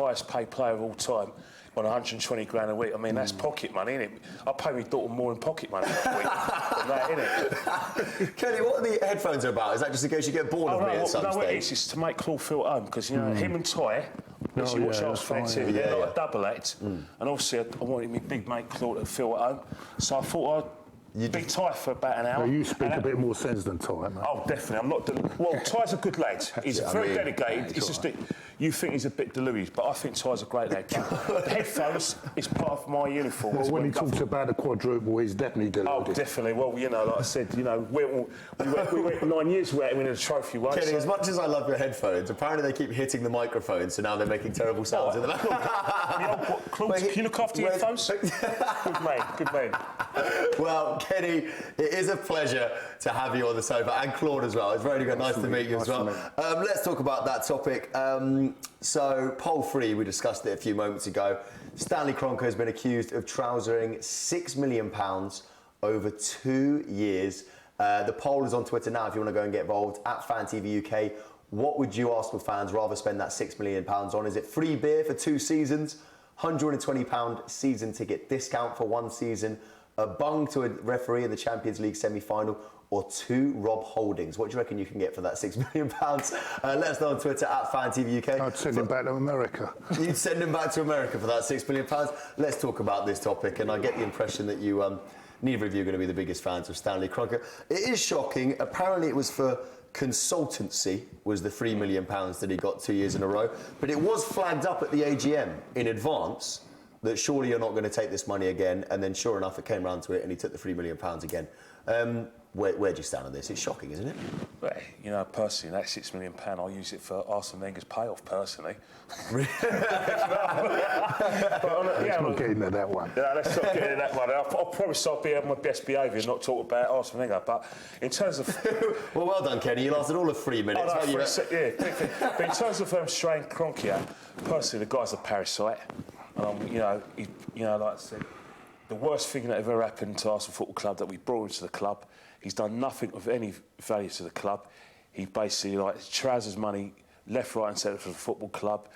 highest paid player of all time on 120 grand a week. I mean, that's pocket money, isn't it? I pay my daughter more in pocket money each week than that, innit? Kenny, what are the headphones about? Is that just in case you get bored of me at some stage? No, it's to make Claude feel at home, because, you know, him and Ty, which you watch Arsenal Fan TV, they're like a double act, and obviously I wanted my big mate Claude to feel at home, so I thought I'd be Ty for about an hour. Well, you speak a bit more sense than Ty, mate. Oh, definitely. I'm not. Well, Ty's a good lad. He's very dedicated. It's just that you think he's a bit deluded, but I think Ty's a great lad. The headphones is part of my uniform. Well, when he talks about the quadruple, he's definitely deluded. Oh, definitely. Well, you know, like I said, you know, we went 9 years without winning a trophy once. Kenny, as much as I love your headphones, apparently they keep hitting the microphone, so now they're making terrible sounds in the background. Claude, can you look after your headphones? Good man, good man. Well, Kenny, it is a pleasure to have you on the sofa, and Claude as well. It's very good. Nice to meet you as well. Let's talk about that topic. So, poll 3, we discussed it a few moments ago. Stanley Kroenke has been accused of trousering £6 million over 2 years. The poll is on Twitter now if you want to go and get involved, at FanTV UK. What would you Arsenal fans rather spend that £6 million on? Is it free beer for 2 seasons, £120 season ticket discount for 1 season, a bung to a referee in the Champions League semi-final, or 2 Rob Holdings? What do you reckon you can get for that £6 million? Let us know on Twitter, at FanTV UK. I'd send him back to America. You'd send him back to America for that £6 million? Let's talk about this topic, and I get the impression that you, neither of you are going to be the biggest fans of Stanley Kroenke. It is shocking. Apparently it was for consultancy, was the £3 million that he got 2 years in a row, but it was flagged up at the AGM in advance that surely you're not going to take this money again, and then sure enough it came round to it and he took the £3 million again. Where do you stand on this? It's shocking, isn't it? Well, you know, personally, that £6 million, I'll use it for Arsene Wenger's payoff, personally. Let's not get into that one. Yeah, let's not get into that one. I'll promise I'll be on my best behaviour and not talk about Arsene Wenger, but in terms of... well done, Kenny. You lasted all of 3 minutes. Oh, no, but in terms of Strain Kroenke, personally, the guy's a parasite. You know, like I said, the worst thing that ever happened to Arsenal Football Club, that we brought into the club. He's done nothing of any value to the club. He basically trousers money left, right, and centre for the football club.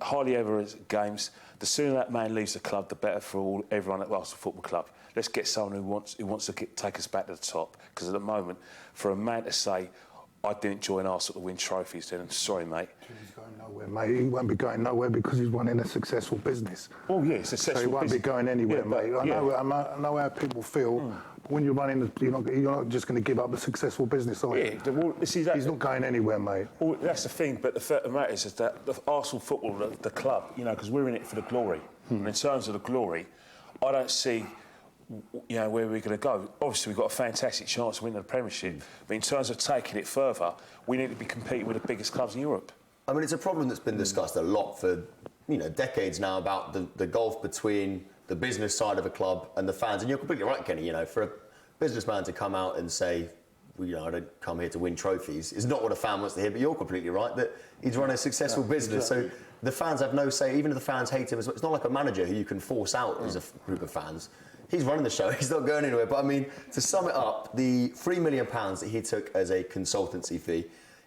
Hardly ever at games. The sooner that man leaves the club, the better for everyone at Arsenal Football Club. Let's get someone who wants to take us back to the top. Because at the moment, for a man to say, I didn't join Arsenal to win trophies, then I'm sorry, mate. He's going nowhere, mate. He won't be going nowhere because he's running a successful business. Oh, yeah, successful business. So he won't be going anywhere, mate. I know how people feel. When you're running, you're not just going to give up a successful business, are you? Yeah, well, he's not going anywhere, mate. Well, that's the thing, but the fact of the matter is that the Arsenal Football, the club, you know, because we're in it for the glory. And in terms of the glory, I don't see, you know, where we're going to go. Obviously, we've got a fantastic chance of winning the Premiership, but in terms of taking it further, we need to be competing with the biggest clubs in Europe. I mean, it's a problem that's been discussed a lot for, decades now, about the gulf between the business side of a club and the fans. And you're completely right, Kenny. You know, for a businessman to come out and say, well, I don't come here to win trophies, is not what a fan wants to hear. But you're completely right that he's run a successful business. Exactly. So the fans have no say. Even if the fans hate him, it's not like a manager who you can force out as a group of fans. He's running the show. He's not going anywhere. But I mean, to sum it up, the £3 million that he took as a consultancy fee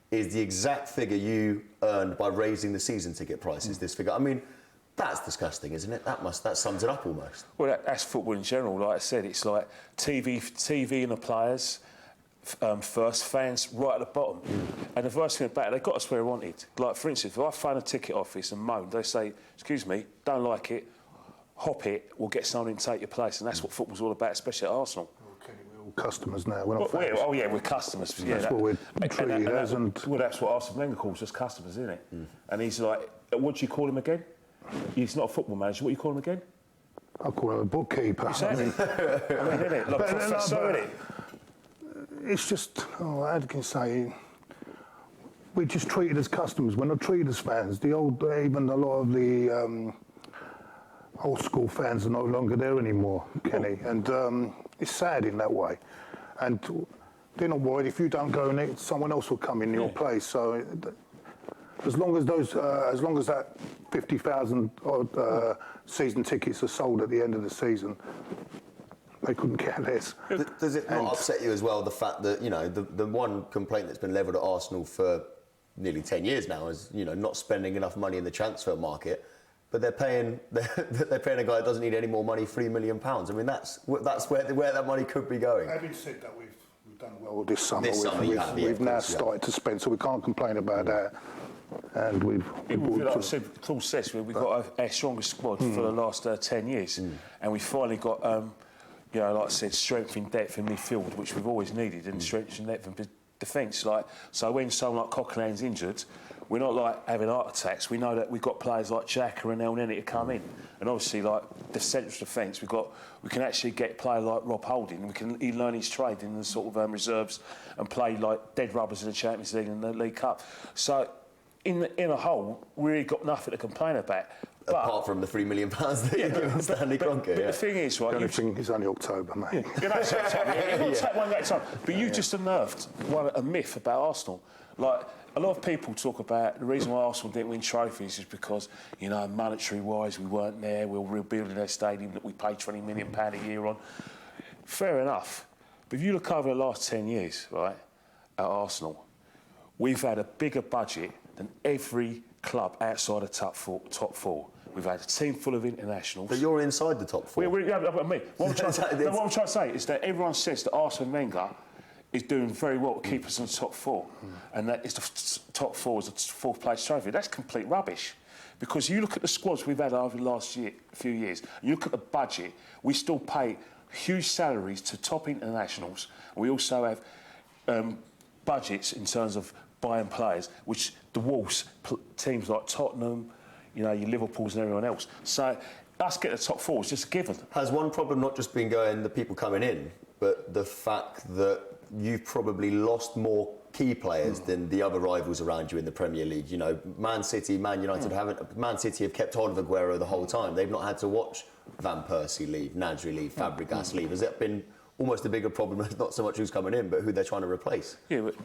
is the exact figure you earned by raising the season ticket prices. This figure. I mean, that's disgusting, isn't it? That sums it up almost. Well, that's football in general. Like I said, it's like TV and the players first, fans right at the bottom. And the worst thing about it, they got us where they wanted. Like, for instance, if I phone a ticket office and moan, they say, excuse me, don't like it, hop it, we'll get someone in to take your place. And that's what football's all about, especially at Arsenal. Okay, we're all customers now. We're not fans. Oh, yeah, we're customers. That's what we're treated as. Well, that's what Arsene Wenger calls us, customers, isn't it? And he's like, what do you call him again? He's not a football manager. What do you call him again? I call him a bookkeeper. Exactly. Isn't it? Like a professor, isn't it? It's just, how can you say, we're just treated as customers. We're not treated as fans. Even a lot of the old school fans are no longer there anymore, Kenny. And it's sad in that way. And they're not worried. If you don't go in it, someone else will come in your place. So as long as that 50,000 odd season tickets are sold at the end of the season, they couldn't care less. Does it not upset you as well, the fact that, the one complaint that's been levelled at Arsenal for nearly 10 years now as, you know, not spending enough money in the transfer market. But they're paying a guy that doesn't need any more money £3 million. I mean, that's where that money could be going. Having said that, we've done well this summer. We've now started to spend, so we can't complain about that. And like I said, Claude says, we've got our strongest squad for the last 10 years, and we finally got, you know, like I said, strength in depth in midfield, which we've always needed, and strength in depth in defence. Like, so when someone like Coquelin's injured, we're not like having heart attacks. We know that we've got players like Xhaka and El Neni to come in, and obviously like the central defence, we can actually get a player like Rob Holding. He learn his trade in the sort of reserves and play like dead rubbers in the Champions League and the League Cup. So in a whole, we really got nothing to complain about. But, apart from the £3 million that you're giving Stanley Kroenke. But the thing is, right? It's only October, mate. You know, take one at a time. But you just unearthed a myth about Arsenal. Like, a lot of people talk about the reason why Arsenal didn't win trophies is because, you know, monetary-wise, we weren't there. We were rebuilding their stadium that we paid £20 million a year on. Fair enough. But if you look over the last 10 years, right, at Arsenal, we've had a bigger budget than every club outside the top four. We've had a team full of internationals. But you're inside the top four. What I'm trying to say is that everyone says that Arsene Wenger is doing very well to keep us in the top four, and that is the top four is the fourth place trophy. That's complete rubbish, because you look at the squads we've had over the last few years, you look at the budget, we still pay huge salaries to top internationals. We also have budgets in terms of buying players, which the Wolves, teams like Tottenham, you know, your Liverpools and everyone else. So us get the top four is just a given. Has one problem not just been the people coming in, but the fact that you've probably lost more key players than the other rivals around you in the Premier League? You know, Man City, Man United Man City have kept hold of Aguero the whole time. They've not had to watch Van Persie leave, Nasri leave, Fabregas leave. Has it been almost a bigger problem, not so much who's coming in, but who they're trying to replace? Yeah, but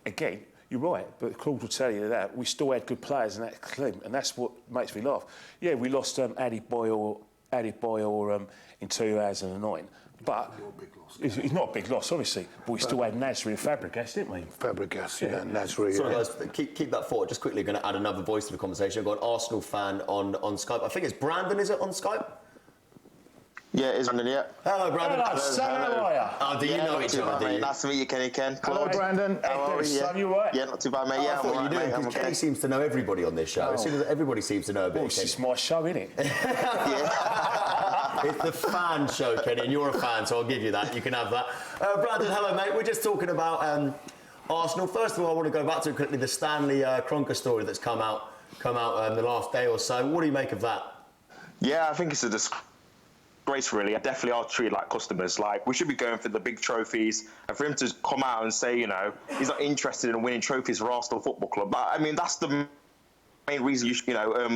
again, you're right, but Claude will tell you that we still had good players in that team, and that's what makes me laugh. Yeah, we lost Addy Boyle in 2009, but it's not a big loss, obviously. But we still had Nasri and Fabregas, didn't we? Fabregas, yeah, Nasri. Sorry, guys, keep that thought. Just quickly, going to add another voice to the conversation. I've got an Arsenal fan on Skype. I think it's Brandon, is it, on Skype? Yeah, it's Brandon, yeah. Hello, Brandon. Hello, son, how are you? Oh, do you know each other, do you? Nice to meet you, Kenny Ken. Hello, Brandon. How are you? Son, you all right? Yeah, not too bad, mate. I thought you knew, because Kenny seems to know everybody on this show. As soon as everybody seems to know a bit. Well, it's my show, isn't it? It's the fan show, Kenny, and you're a fan, so I'll give you that. You can have that. Brandon, hello, mate. We're just talking about Arsenal. First of all, I want to go back to quickly the Stanley Kroenke story that's come out the last day or so. What do you make of that? Yeah, I think it's a disgrace, really. I definitely are treated like customers. Like, we should be going for the big trophies, and for him to come out and say, you know, he's not interested in winning trophies for Arsenal Football Club. I mean, that's the main reason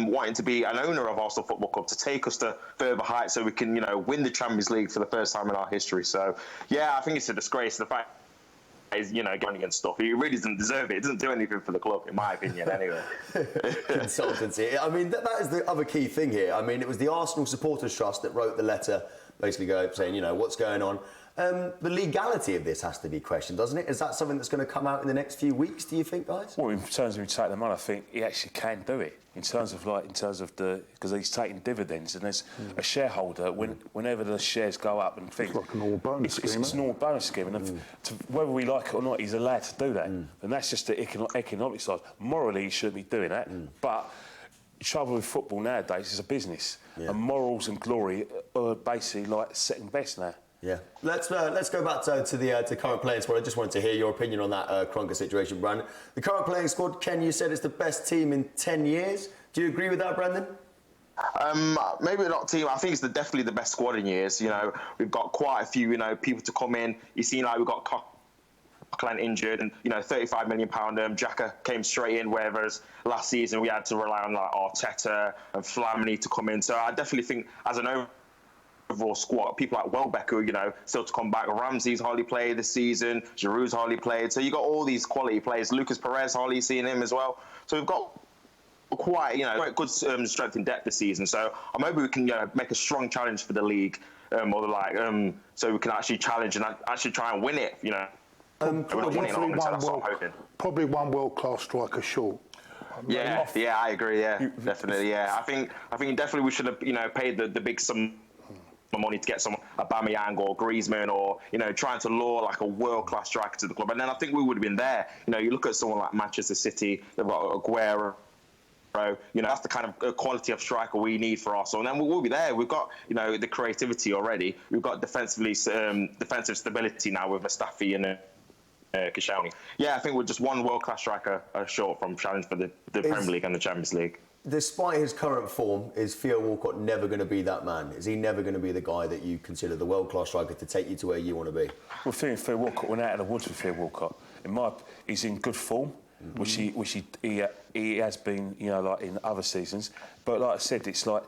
wanting to be an owner of Arsenal Football Club, to take us to further heights so we can, you know, win the Champions League for the first time in our history. So, yeah, I think it's a disgrace. The fact is, you know, going against stuff. He really doesn't deserve it. He doesn't do anything for the club, in my opinion, anyway. Consultancy. I mean, that is the other key thing here. I mean, it was the Arsenal Supporters Trust that wrote the letter, basically saying, you know, what's going on. The legality of this has to be questioned, doesn't it? Is that something that's going to come out in the next few weeks, do you think, guys? Well, in terms of him taking the money, I think he actually can do it. Because he's taking dividends, and there's a shareholder, whenever the shares go up and things. It's like a normal bonus scheme. It's a normal bonus scheme, and whether we like it or not, he's allowed to do that. And that's just the economic side. Morally, he shouldn't be doing that. But the trouble with football nowadays is a business. Yeah. And morals and glory are basically like second best now. Yeah. Let's go back to the current playing squad. I just wanted to hear your opinion on that Kroenke situation, Brandon. The current playing squad, Ken, you said it's the best team in 10 years. Do you agree with that, Brandon? Maybe not team. I think it's definitely the best squad in years. You know, we've got quite a few, you know, people to come in. You see, like, we've got Coquelin injured, and, you know, £35 million. Xhaka came straight in, whereas last season we had to rely on, like, Arteta and Flamini to come in. So I definitely think, as an overall squad, people like Welbeck, who, you know, still to come back. Ramsey's hardly played this season. Giroud's hardly played. So you got all these quality players. Lucas Perez, hardly seen him as well. So we've got quite good strength in depth this season. So I'm hoping we can, you know, make a strong challenge for the league, so we can actually challenge and actually try and win it, you know, Probably one world-class striker short. Yeah, I agree. Yeah, definitely. Yeah, I think definitely we should have paid the big sum of money to get someone Aubameyang or Griezmann or trying to lure like a world-class striker to the club, and then I think we would have been there. You look at someone like Manchester City, they've got Aguero. That's the kind of quality of striker we need for Arsenal, and then we'll be there. We've got the creativity already. We've got defensive stability now with Mustafi and Koscielny. Yeah, I think we're just one world-class striker short from challenge for the Premier League and the Champions League. Despite his current form, is Theo Walcott never going to be that man? Is he never going to be the guy that you consider the world-class striker to take you to where you want to be? Well, Theo Walcott went out of the woods with Theo Walcott. He's in good form. Which he has been, like in other seasons. But like I said, it's like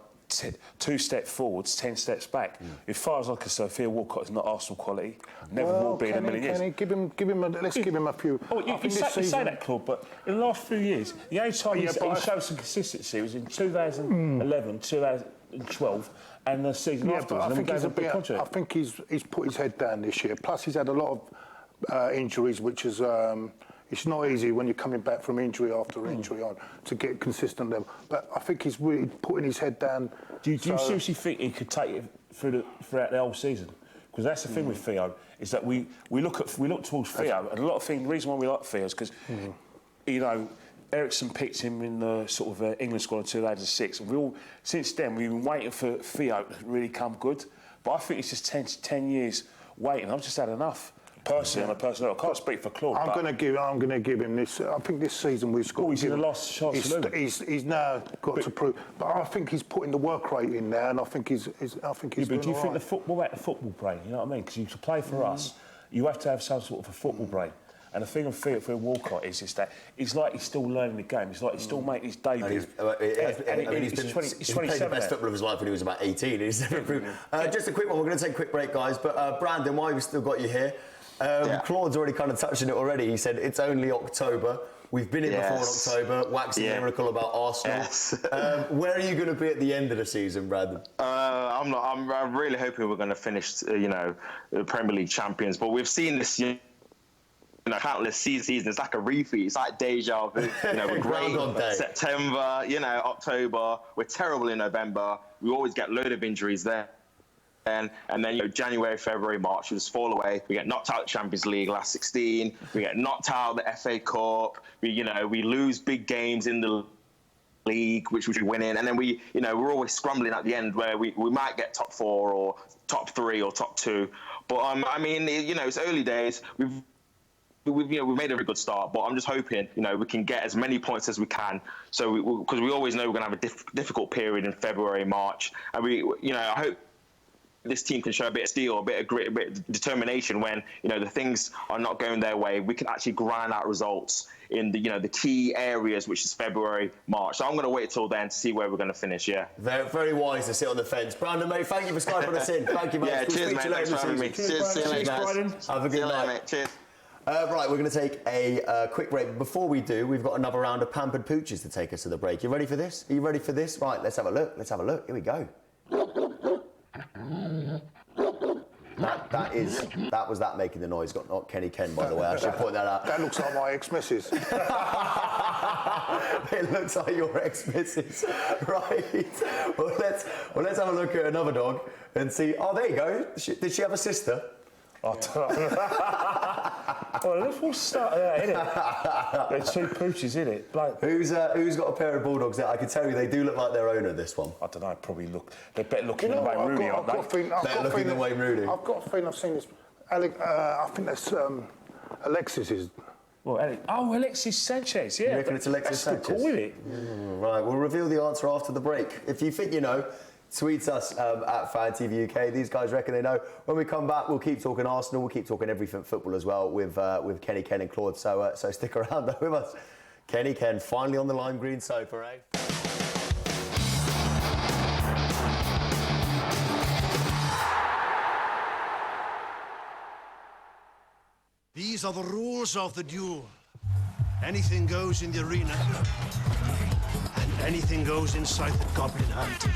2 steps forwards, 10 steps back. As far as I can say, Theo Walcott is not Arsenal quality. Never will be in a million years. Let's give him a few. Oh, you say that, Claude, but in the last few years, the only time he showed some consistency was in 2011, 2012, and the season afterwards. I think he's put his head down this year. Plus, he's had a lot of injuries, which is. It's not easy when you're coming back from injury after injury on to get consistent level. But I think he's really putting his head down. Do you seriously think he could take it throughout the whole season? Because that's the thing with Theo, is that we look towards Theo, and a lot of things. The reason why we like Theo is because Ericsson picked him in the sort of England squad in 2006, and since then we've been waiting for Theo to really come good. But I think it's just 10 years waiting. I've just had enough. Personally, on a personal level, I can't speak for Claude. I'm going to give him this. I think this season we've scored. He's in the last chance. He's now got to prove. But I think he's putting the work rate in there, and I think he's. But do you think the football brain? You know what I mean? Because to play for us, you have to have some sort of a football brain. And the thing with Theo Walcott is that he's like he's still learning the game. It's like he's still making his debut. He's been 27. The best football of his life when he was about 18. He's never improved. Just a quick one. We're going to take a quick break, guys. But Brandon, why have we still got you here? Claude's already kind of touched on it already. He said it's only October. We've been in before in October, waxing lyrical about Arsenal. Yes. Where are you going to be at the end of the season, Brandon? I'm really hoping we're going to finish, the Premier League champions. But we've seen this, countless seasons. It's like a repeat. It's like deja vu. We're great in September, October. We're terrible in November. We always get a load of injuries there. And then January, February, March, we just fall away. We get knocked out of the Champions League last 16. We get knocked out of the FA Cup. We lose big games in the league, which we win in, and then we're always scrambling at the end where we might get top 4 or top 3 or top 2. But it's early days. We've made a very good start, but I'm just hoping we can get as many points as we can. So because we always know we're going to have a difficult period in February, March, and I hope this team can show a bit of steel, a bit of grit, a bit of determination when the things are not going their way. We can actually grind out results in the key areas, which is February, March. So I'm going to wait till then to see where we're going to finish. Yeah, very, very wise to sit on the fence. Brandon, mate, thank you for Skyping us in. Thank you, mate. Yeah, cheers, mate. Thanks for having me. Cheers, guys. Have a good night, mate. Cheers. Right, we're going to take a quick break. Before we do, we've got another round of Pampered Pooches to take us to the break. You ready for this? Are you ready for this? Right, let's have a look. Here we go. That was making the noise, not Kenny Ken, by the way. I should point that out. That looks like my ex-missus. It looks like your ex-missus, right? Well, let's have a look at another dog and see. Oh, there you go. Did she have a sister? I don't know. Well, let's start there, innit? There's 2 pooches, innit? Like, who's got a pair of bulldogs there? I can tell you they do look like their owner, this one. I don't know, they're better looking than Wayne Rooney, aren't they? Better looking than Wayne Rooney. I've got a feeling I've seen this. I think that's Alexis's. Well, Alexis Sanchez, yeah. You reckon it's Alexis Sanchez? That's the call, isn't it? Right, we'll reveal the answer after the break. If you think you know, tweet us at FanTV UK. These guys reckon they know. When we come back, we'll keep talking Arsenal. We'll keep talking everything football as well with Kenny, Ken and Claude. So stick around there with us. Kenny, Ken, finally on the lime green sofa, eh? These are the rules of the duel. Anything goes in the arena, and anything goes inside the goblin hunt.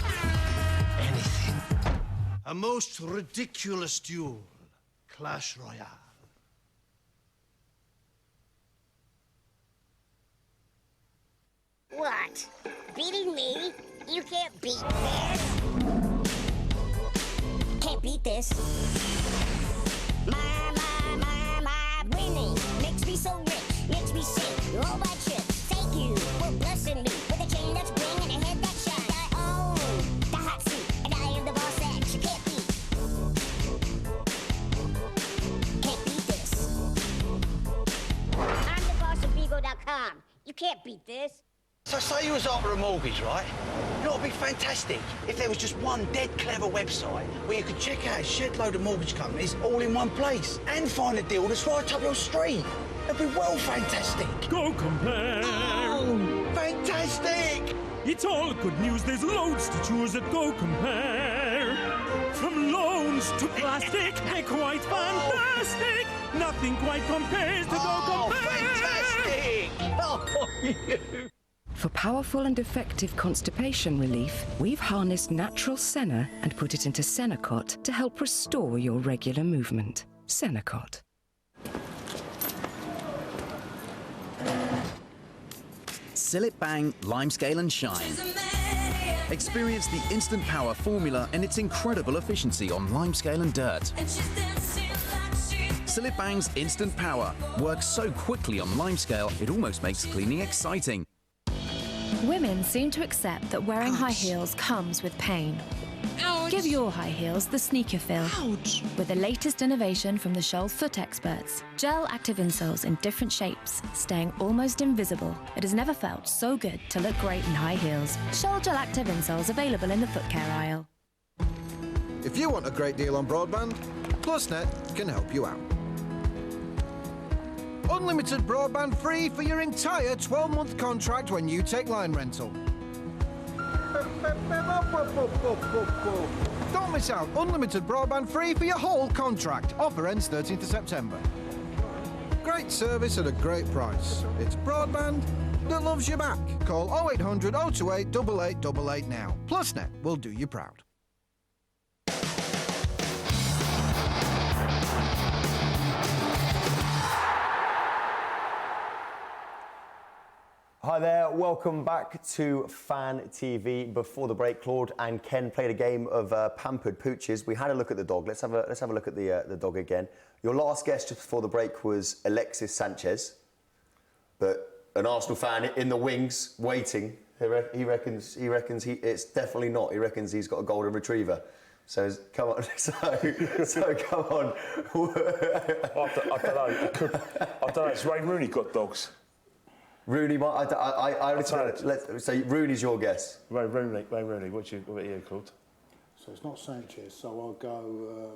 Anything. A most ridiculous duel. Clash Royale. What? Beating me? You can't beat this. Can't beat this. My winning makes me so rich, makes me sick. All my chips, thank you for blessing me with a chain that's bling and a head that shines. I own the hot seat, and I am the boss that you can't beat. Can't beat this. I'm the boss of Vigo.com. You can't beat this. So say you was after a mortgage, right? You know, it'd be fantastic if there was just one dead clever website where you could check out a shed load of mortgage companies all in one place and find a deal that's right up your street. It'd be well fantastic. Go compare. Oh, fantastic! It's all good news. There's loads to choose at Go Compare. From loans to plastic, they're quite fantastic. Nothing quite compares to Go Compare. Fantastic! Oh, For powerful and effective constipation relief, we've harnessed natural senna and put it into Senacot to help restore your regular movement. Senacot. Seal it bang, limescale and shine. Experience the instant power formula and its incredible efficiency on limescale and dirt. Seal it bang's instant power works so quickly on limescale it almost makes cleaning exciting. Women seem to accept that wearing high heels comes with pain. Ouch. Give your high heels the sneaker feel. Ouch. With the latest innovation from the Scholl foot experts. Gel active insoles in different shapes, staying almost invisible. It has never felt so good to look great in high heels. Scholl gel active insoles available in the foot care aisle. If you want a great deal on broadband, PlusNet can help you out. Unlimited broadband free for your entire 12-month contract when you take line rental. Don't miss out. Unlimited broadband free for your whole contract. Offer ends 13th of September. Great service at a great price. It's broadband that loves you back. Call 0800 028 8888 now. PlusNet will do you proud. Hi there, welcome back to Fan TV. Before the break, Claude and Ken played a game of Pampered Pooches. We had a look at the dog. Let's have a look at the dog again. Your last guest just before the break was Alexis Sanchez, but an Arsenal fan in the wings waiting. He reckons it's definitely not. He reckons he's got a golden retriever. So come on, so come on. I don't know. It's Ray Rooney got dogs. Rooney, so Rooney's your guess. Ray Rooney. What are you called? So it's not Sanchez. So I'll go.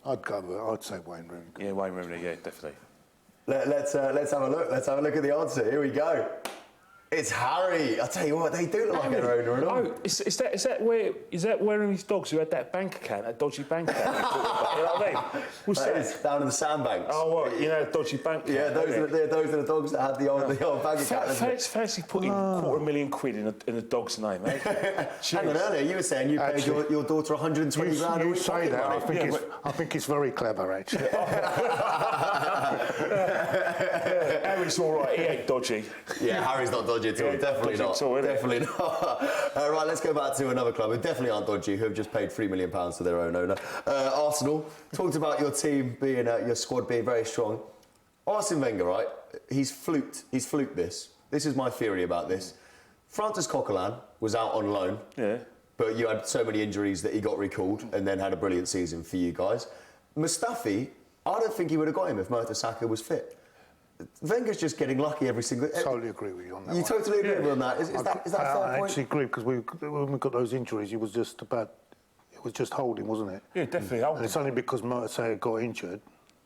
I'd say Wayne Rooney. Yeah, Wayne Rooney. Yeah, definitely. Let's have a look. Let's have a look at the answer. Here we go. It's Harry. I tell you what, they do look like their owner and all. Oh, is that where his dogs who had that bank account, that dodgy bank account? You know what I mean? What's that? Is down in the sandbanks. Oh, what? You know, dodgy bank account. Yeah, those are the dogs that had the old bank account. Fancy putting £250,000 in a dog's name, eh? Hang on, earlier you were saying you paid your daughter 120 grand. You say that. I think it's very clever, actually. Harry's all right. He ain't dodgy. Yeah, Harry's not dodgy at all. Definitely not. Definitely not. Right, let's go back to another club who definitely aren't dodgy, who have just paid £3 million to their own owner. Arsenal. Talked about your team being, your squad being very strong. Arsene Wenger, right? He's fluked this. This is my theory about this. Francis Coquelin was out on loan. Yeah. But you had so many injuries that he got recalled and then had a brilliant season for you guys. Mustafi, I don't think he would have got him if Mertesacker was fit. Wenger's just getting lucky every single... Totally agree with you on that. You totally agree with me on that? Is that a fair point? I actually agree, because when we got those injuries, it was just holding, wasn't it? Yeah, definitely holding. And it's only because Mertesacker got injured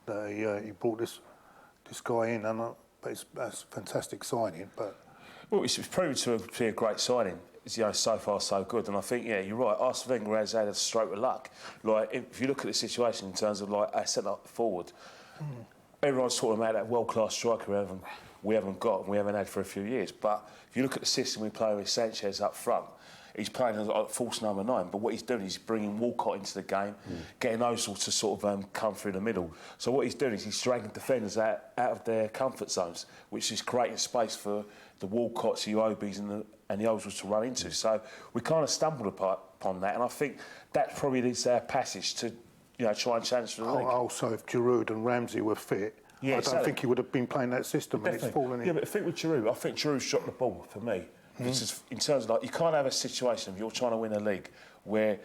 that he brought this guy in, and that's a fantastic signing. But well, it's proven to be a great signing. You know, so far so good, and I think you're right. Arsene Wenger has had a stroke of luck. Like if you look at the situation in terms of like our set up forward. Everyone's talking about that world-class striker we haven't got and we haven't had for a few years. But if you look at the system we play with Sanchez up front, he's playing as like false number 9, but what he's doing is bringing Walcott into the game, getting Ozil to sort of come through the middle. So what he's doing is he's dragging defenders out of their comfort zones, which is creating space for the Walcotts, the Iwobes and the Ozils to run into. So we kind of stumbled upon that, and I think that probably is our passage to, try and challenge for the league. Also, if Giroud and Ramsey were fit, I don't think he would have been playing that system, and it's fallen in. Yeah, but I think with Giroud, Giroud shot the ball for me. Just in terms of you can't have a situation if you're trying to win a league where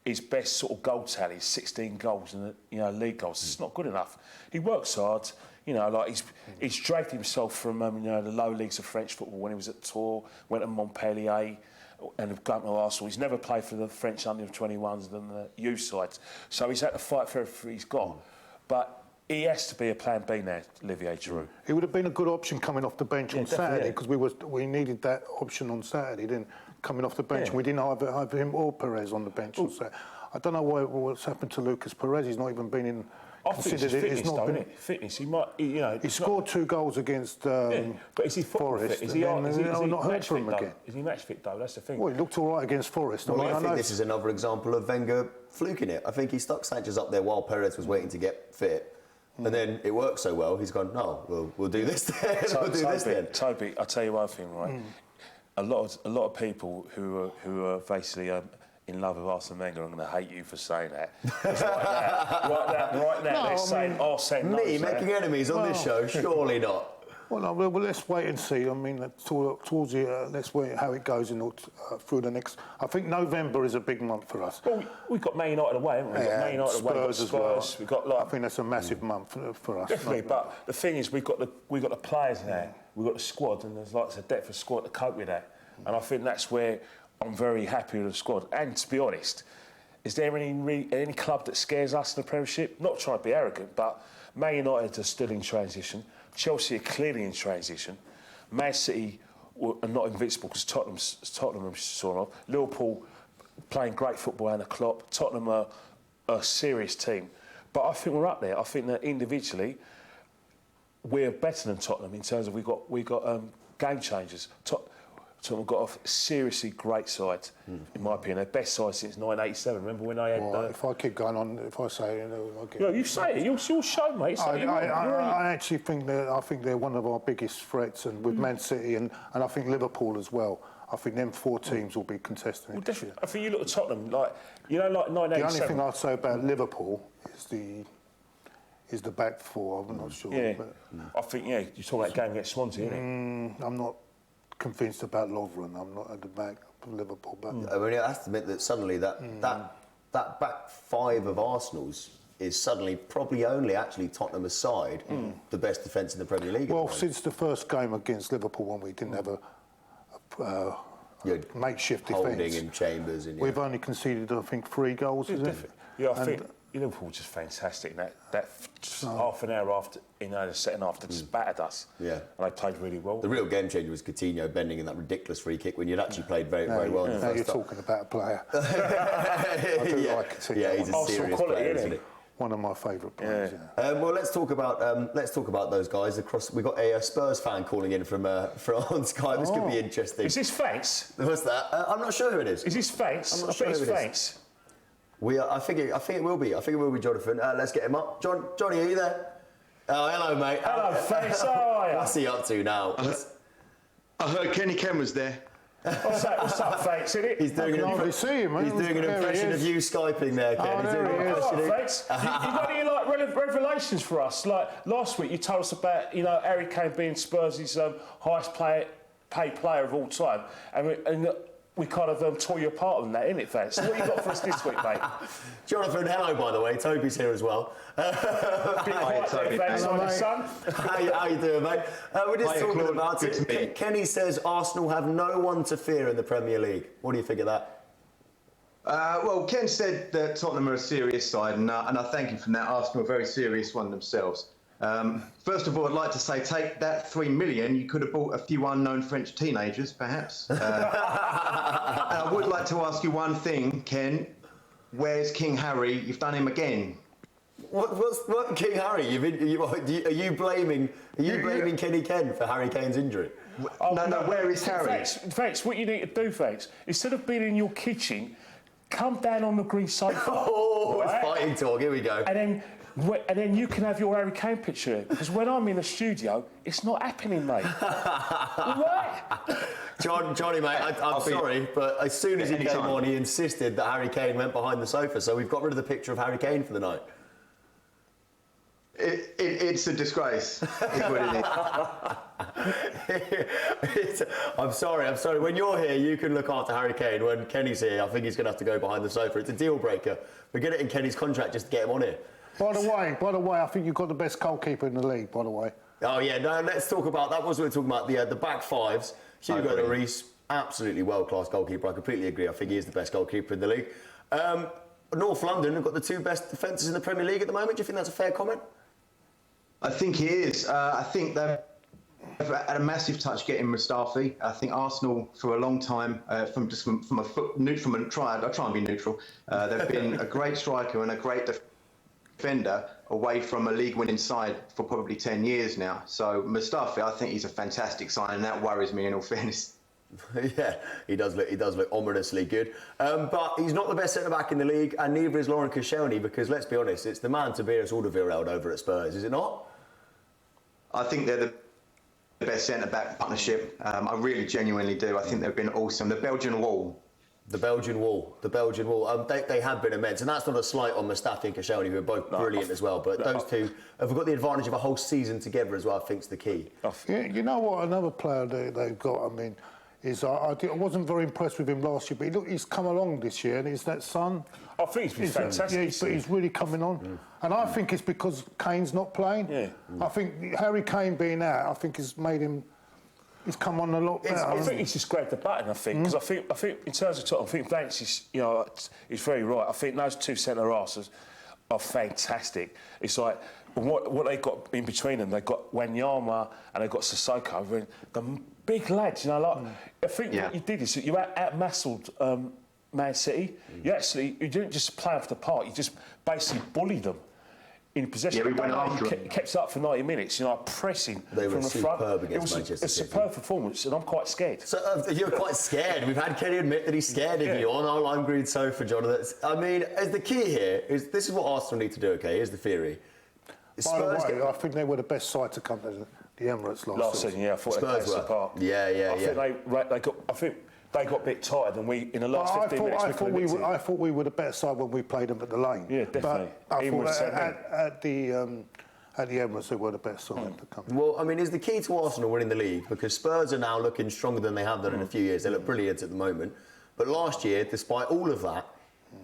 his best sort of goal tally is 16 goals and league goals. It's not good enough. He works hard. He's dragged himself from the low leagues of French football when he was at Tours, went to Montpellier, and gone to Arsenal. He's never played for the French under-21s and the youth sides, so he's had to fight for everything he's got. But he has to be a plan B now, Olivier Giroud. He would have been a good option coming off the bench on Saturday, because we needed that option on Saturday. Then coming off the bench, and we didn't have him or Perez on the bench on Saturday. I don't know what's happened to Lucas Perez. He's not even been in. I think it's fitness, though, isn't it? Fitness. He might, He scored 2 goals against but is he Forest. Is he not heard match from him fit, again? Is he match fit, though? That's the thing. Well, he looked all right against Forest. Well, I think this is another example of Wenger fluking it. I think he stuck Sanchez up there while Perez was waiting to get fit. And then it worked so well, he's gone, no, we'll do this then. Toby, I'll tell you one thing, right? A lot of people who are basically in love with Arsene Wenger are going to hate you for saying that. Right now, they're saying Arsene knows me making enemies on this show? Surely not. Well, no, well, let's wait and see. I mean, towards the let's wait how it goes through the next. I think November is a big month for us. Well, we've got Man United away, haven't we? We've got Man United away, we've got as well. Spurs. We've got I think that's a massive month for us. Definitely, but the thing is, we've got the players now, we've got the squad, and there's lots of depth of squad to cope with that. And I think that's where I'm very happy with the squad. And to be honest, is there any club that scares us in the Premiership? Not trying to be arrogant, but Man United are still in transition. Chelsea are clearly in transition. Man City are not invincible because Tottenham are sort of. Liverpool playing great football under Klopp. Tottenham are a serious team. But I think we're up there. I think that individually we're better than Tottenham in terms of we've got game changers. Tottenham have got a seriously great side, in my opinion. Their best side since 1987. Remember when they had... if I keep going on, if I say it, I'll get... You say it. You'll show, mate. I actually think they're one of our biggest threats, and with Man City and I think Liverpool as well. I think them 4 teams will be contesting it this year. I think you look at Tottenham, like 1987... The only thing I'd say about Liverpool is the back 4. I'm not sure. Yeah. But I think, you're talking about game against Swansea, isn't it? I'm not convinced about Lovren. I'm not at the back of Liverpool. But I mean, I have to admit that suddenly that back 5 of Arsenal's is suddenly probably only actually Tottenham aside the best defence in the Premier League. Well, since the first game against Liverpool, when we didn't have a makeshift defence, Holding and Chambers, and we've only conceded, I think, 3 goals. Yeah, I think Liverpool was just fantastic. That half an hour after, the second half, they just battered us. Yeah, and they played really well. The real game changer was Coutinho bending in that ridiculous free kick when you'd actually played very well. Now you're talking about a player. I do like Coutinho. Yeah, he's a serious player, isn't he? One of my favourite players. Well, let's talk about those guys across. We got a Spurs fan calling in from on Sky. This could be interesting. Is this Fanks? What's that? I'm not sure who it is. Is this Fanks? I'm not sure who it is. I think it will be. I think it will be Jonathan. Let's get him up. Johnny, are you there? Oh, hello, mate. Hello, Fanks. How are you? What's he up to now? I heard Kenny Ken was there. What's up, Fanks? He's doing an impression of you Skyping there, Ken. He's doing an impression. Fanks. You got any revelations for us? Like last week, you told us about Harry Kane being Spurs' highest paid player of all time, and we kind of tore you apart on that, innit, Fanks? So what you got for us this week, mate? Jonathan, hello, by the way. Toby's here as well. Hi, Toby. How you doing, mate? We're just talking about it. Kenny says Arsenal have no one to fear in the Premier League. What do you think of that? Well, Ken said that Tottenham are a serious side, and I thank him for that. Arsenal are a very serious one themselves. First of all, I'd like to say, take that 3 million. You could have bought a few unknown French teenagers, perhaps. And I would like to ask you one thing, Ken. Where's King Harry? You've done him again. What King Harry? Are you blaming Kenny Ken for Harry Kane's injury? No, where is Harry? Thanks, what you need to do, thanks, instead of being in your kitchen, come down on the green sofa. Oh, right? It's fighting talk, here we go. And then you can have your Harry Kane picture here, because when I'm in the studio, it's not happening, mate. Right? Johnny, mate, I'm sorry, but as soon as he came on, he insisted that Harry Kane went behind the sofa, so we've got rid of the picture of Harry Kane for the night. It's a disgrace. Is what it is. I'm sorry. When you're here, you can look after Harry Kane. When Kenny's here, I think he's going to have to go behind the sofa. It's a deal breaker. We get it in Kenny's contract just to get him on here. By the way, I think you've got the best goalkeeper in the league, by the way. Oh, yeah, no, let's talk about, that was what we were talking about, the back fives. Hugo Lloris, absolutely world-class goalkeeper, I completely agree. I think he is the best goalkeeper in the league. North London have got the two best defences in the Premier League at the moment. Do you think that's a fair comment? I think he is. I think they've had a massive touch getting Mustafi. I think Arsenal, for a long time, I try and be neutral. They've been a great striker and a great defender away from a league-winning side for probably 10 years now. So Mustafi, I think he's a fantastic sign, and that worries me in all fairness. Yeah, he does look ominously good. But he's not the best centre-back in the league, and neither is Laurent Koscielny, because let's be honest, it's the man Tobias Alderweireld over at Spurs, is it not? I think they're the best centre-back partnership. I really genuinely do. I think they've been awesome. The Belgian Wall. They have been immense, and that's not a slight on Mustafi and Koscielny, who are both brilliant as well. But those two have got the advantage of a whole season together as well. I think is the key. Yeah, you know what? Another player they've got. I mean, is I wasn't very impressed with him last year, but he's come along this year, and it's that Son. I think he's been fantastic. Yeah, but he's really coming on, and I think it's because Kane's not playing. Yeah. I think Harry Kane being out, I think has made him. He's come on a lot better. I think he's just grabbed the button. I think because I think in terms of Tottenham, I think Banks is he's very right. I think those two centre halves are fantastic. It's like what they got in between them. They got Wanyama and they got Sissoko. And the big lads, I think what you did is that you out-muscled Man City. You didn't just play off the park. You just basically bullied them in possession. Yeah, we went after them. Kept up for 90 minutes, pressing from the front. It was a superb performance, and I'm quite scared. So you're quite scared. We've had Kenny admit that he's scared of you on our lime green sofa, Jonathan. I mean, the key here is this is what Arsenal need to do. Okay, here's the theory. By the way, I think they were the best side to come to the Emirates last season. Yeah, I thought they played us apart. I think they got a bit tired, and we in the last 15 minutes. I thought we were the better side when we played them at the Lane. Yeah, definitely. But I thought at the Emirates they were the best side to come. Well, I mean, is the key to Arsenal winning the league, because Spurs are now looking stronger than they have done in a few years. They look brilliant at the moment, but last year, despite all of that,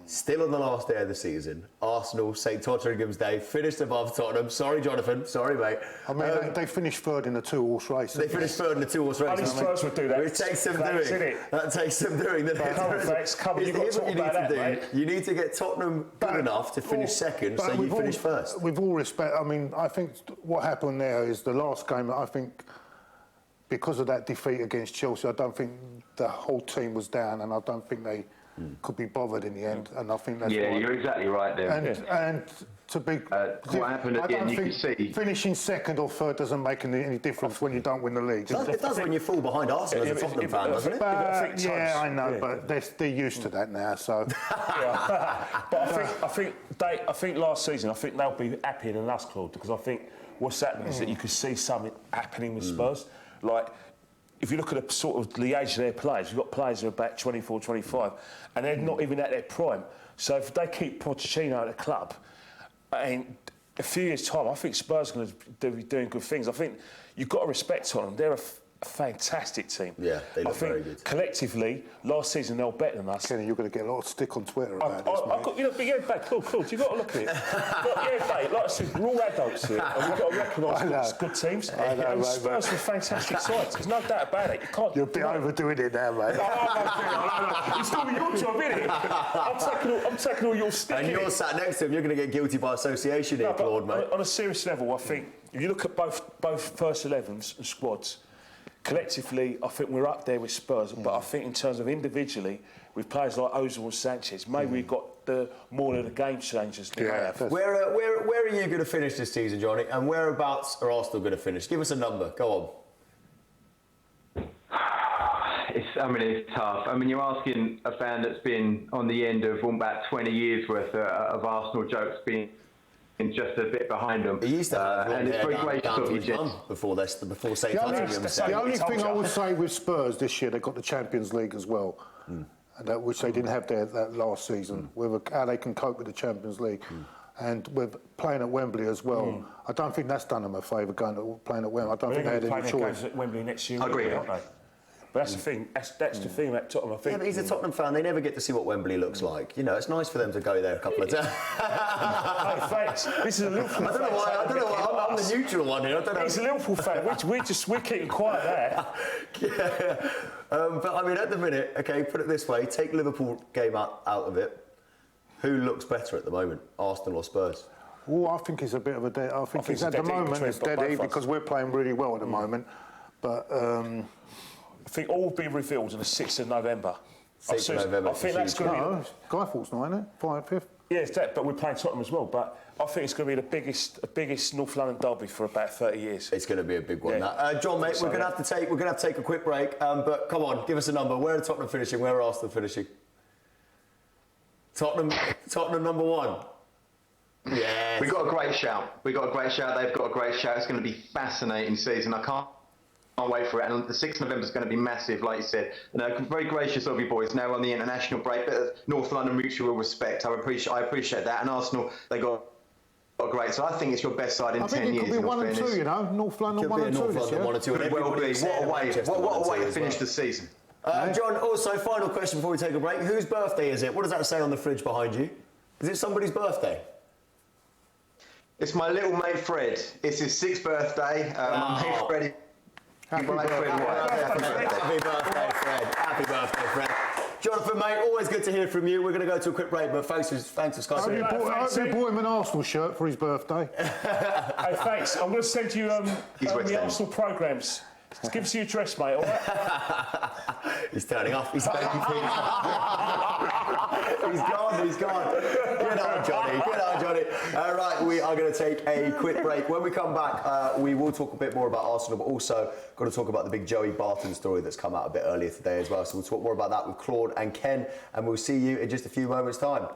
still on the last day of the season, Arsenal, St Tottenham's Day, finished above Tottenham. Sorry, Jonathan. Sorry, mate. I mean, they finished third in the two-horse race. They finished third in the two-horse race. Only Spurs would do that. It takes some doing. That takes some doing. Here's what you need to do. Mate. You need to get Tottenham good enough to finish second, so you finish first. With all respect, I mean, I think what happened there is the last game, I think, because of that defeat against Chelsea, I don't think the whole team was down, and I don't think they could be bothered in the end, and I think that's why. You're exactly right there. And to be what happened at the end, you can see finishing second or third doesn't make any difference when you don't win the league. It does when you fall behind Arsenal as a Tottenham fan, doesn't it? Yeah, I know, but they're used to that now. So, but I think last season, I think they'll be happier than us, Claude, because I think what's happening is that you can see something happening with Spurs, like. If you look at the sort of the age of their players, you've got players who are about 24, 25, and they're not even at their prime. So if they keep Pochettino at the club, in a few years' time, I think Spurs are going to be doing good things. I think you've got to respect Tottenham. They're a fantastic team. Yeah, they look very good. Collectively, last season they were better than us. Kenny, you're going to get a lot of stick on Twitter about this, mate. Cool. You've got to look at it. Like I said, we're all adults here, and we've got to recognise good teams. And Spurs are a fantastic side. There's no doubt about it. You're a bit overdoing it now, mate. No. It's still your job, isn't it? I'm taking all your stick. And you're sat next to him. You're going to get guilty by association here, Claude, mate. On a serious level, I think if you look at both first 11s and squads. Collectively, I think we're up there with Spurs, but I think in terms of individually, with players like Ozil and Sanchez, maybe we've got more of the game changers than they have. Where are you going to finish this season, Johnny? And whereabouts are Arsenal going to finish? Give us a number. Go it's tough. I mean, you're asking a fan that's been on the end of about 20 years worth of Arsenal jokes being just a bit behind them. He used to have and it's very gracious down of to you, his Jed. mum before St. The only thing I would say with Spurs this year, they got the Champions League as well, which they didn't have that last season. With how they can cope with the Champions League. And with playing at Wembley as well, I don't think that's done them a favour playing at Wembley. I don't think they had any choice. At Wembley next year. I agree, aren't they? But that's the thing. That's the thing about Tottenham. I think. Yeah, but he's a Tottenham fan. They never get to see what Wembley looks like. You know, it's nice for them to go there a couple of times. Hey, thanks. This is a Liverpool fan. I don't know why. I'm the neutral one here. I don't know. He's a Liverpool fan. We're keeping quiet there. Yeah. But I mean, at the minute, okay, put it this way: take Liverpool game out of it. Who looks better at the moment, Arsenal or Spurs? Oh, I think it's a bit of a dead. I think it's at the moment it's dead because we're playing really well at the moment. But I think all will be revealed on the 6th of November. 6th of November. I think that's going to be. Skyfall's not, isn't it? 5th. Yeah, it's that. But we're playing Tottenham as well. But I think it's going to be the biggest North London derby for about 30 years. It's going to be a big one. Yeah. John, mate, we're going to have to take a quick break. But come on, give us a number. Where are Tottenham finishing? Where are Arsenal finishing? Tottenham number 1. Yeah. We got a great shout. They've got a great shout. It's going to be fascinating season. I can't wait for it. And the 6th of November is going to be massive, like you said. Very gracious of you boys. Now on the international break, but North London mutual respect. I appreciate that. And Arsenal, they got great. So I think it's your best side in 10 years. I think it could be 1 and 2. You know, North London 1 and 2. Could well be. What a way to finish the season. John, also, final question before we take a break. Whose birthday is it? What does that say on the fridge behind you? Is it somebody's birthday? It's my little mate Fred. It's his 6th birthday. My mate Freddie. Happy birthday, Fred. Happy birthday, Fred. Jonathan, mate, always good to hear from you. We're going to go to a quick break, but thanks for Skype. You bought him an Arsenal shirt for his birthday. Hey, thanks. I'm going to send you the Arsenal programmes. Give us your address, mate, all right? He's turning off. He's gone. Good on, Johnny. All right, we are going to take a quick break. When we come back, we will talk a bit more about Arsenal, but also got to talk about the big Joey Barton story that's come out a bit earlier today as well. So we'll talk more about that with Claude and Ken, and we'll see you in just a few moments' time.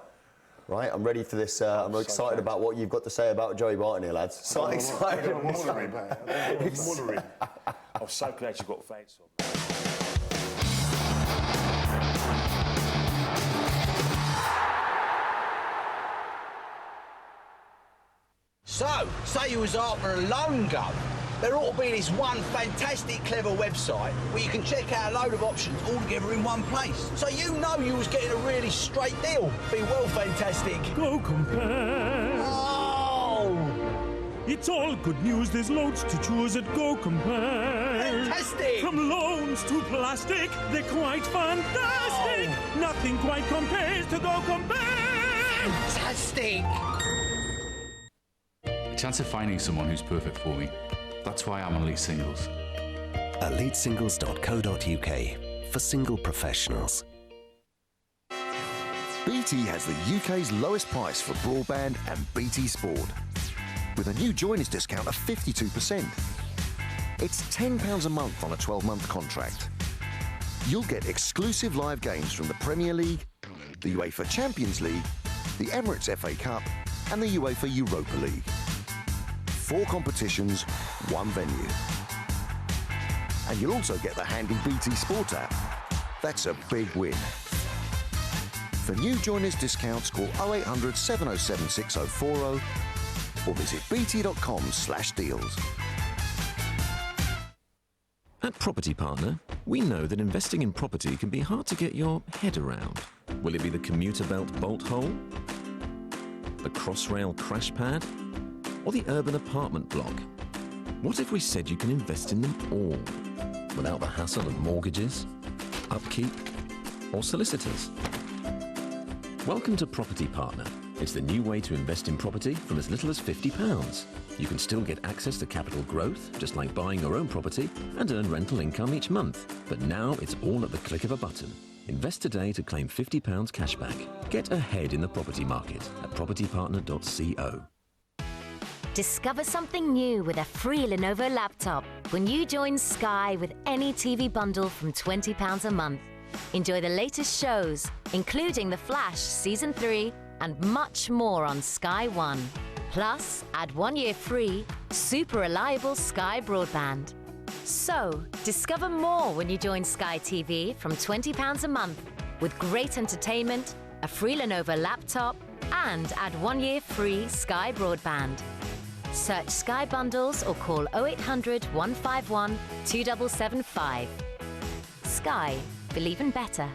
Right, I'm ready for this. I'm excited about what you've got to say about Joey Barton here, lads. So excited. I'm so glad you got thanks on. So, say you was after a loan go. There ought to be this one fantastic, clever website where you can check out a load of options all together in one place. So you know you was getting a really straight deal. Be well fantastic. Go compare. Oh! It's all good news, there's loads to choose at Go Compare. Fantastic! From loans to plastic, they're quite fantastic. Oh. Nothing quite compares to Go Compare. Fantastic! A chance of finding someone who's perfect for me. That's why I'm on Elite Singles. EliteSingles.co.uk for single professionals. BT has the UK's lowest price for broadband and BT Sport, with a new joiners discount of 52%. It's £10 a month on a 12-month contract. You'll get exclusive live games from the Premier League, the UEFA Champions League, the Emirates FA Cup, and the UEFA Europa League. 4 competitions, 1 venue. And you'll also get the handy BT Sport app. That's a big win. For new joiners discounts, call 0800 707 6040 or visit bt.com/deals. At Property Partner, we know that investing in property can be hard to get your head around. Will it be the commuter belt bolt hole? The Crossrail crash pad? Or the urban apartment block? What if we said you can invest in them all, without the hassle of mortgages, upkeep, or solicitors? Welcome to Property Partner. It's the new way to invest in property from as little as £50. You can still get access to capital growth, just like buying your own property, and earn rental income each month. But now it's all at the click of a button. Invest today to claim £50 cashback. Get ahead in the property market at propertypartner.co. Discover something new with a free Lenovo laptop when you join Sky with any TV bundle from £20 a month. Enjoy the latest shows, including The Flash Season 3 and much more on Sky One. Plus, add 1 year free, super reliable Sky broadband. So, discover more when you join Sky TV from £20 a month with great entertainment, a free Lenovo laptop, and add 1 year free Sky broadband. Search Sky Bundles or call 0800 151 2775. Sky, believe in better.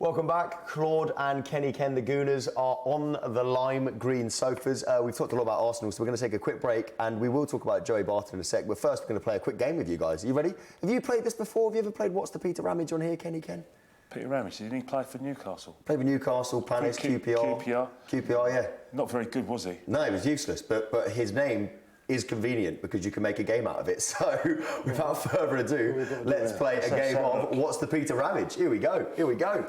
Welcome back. Claude and Kenny Ken, the Gooners, are on the lime green sofas. We've talked a lot about Arsenal, so we're going to take a quick break and we will talk about Joey Barton in a sec. But first, we're going to play a quick game with you guys. Are you ready? Have you played this before? Have you ever played What's the Peter Ramage on here, Kenny Ken? Peter Ramage, didn't he play for Newcastle? Played with Newcastle, Palace, QPR. QPR, yeah. Not very good, was he? No, he was useless, but his name is convenient because you can make a game out of it. So, without further ado, let's play a game of What's the Peter Ramage? Here we go. Here we go.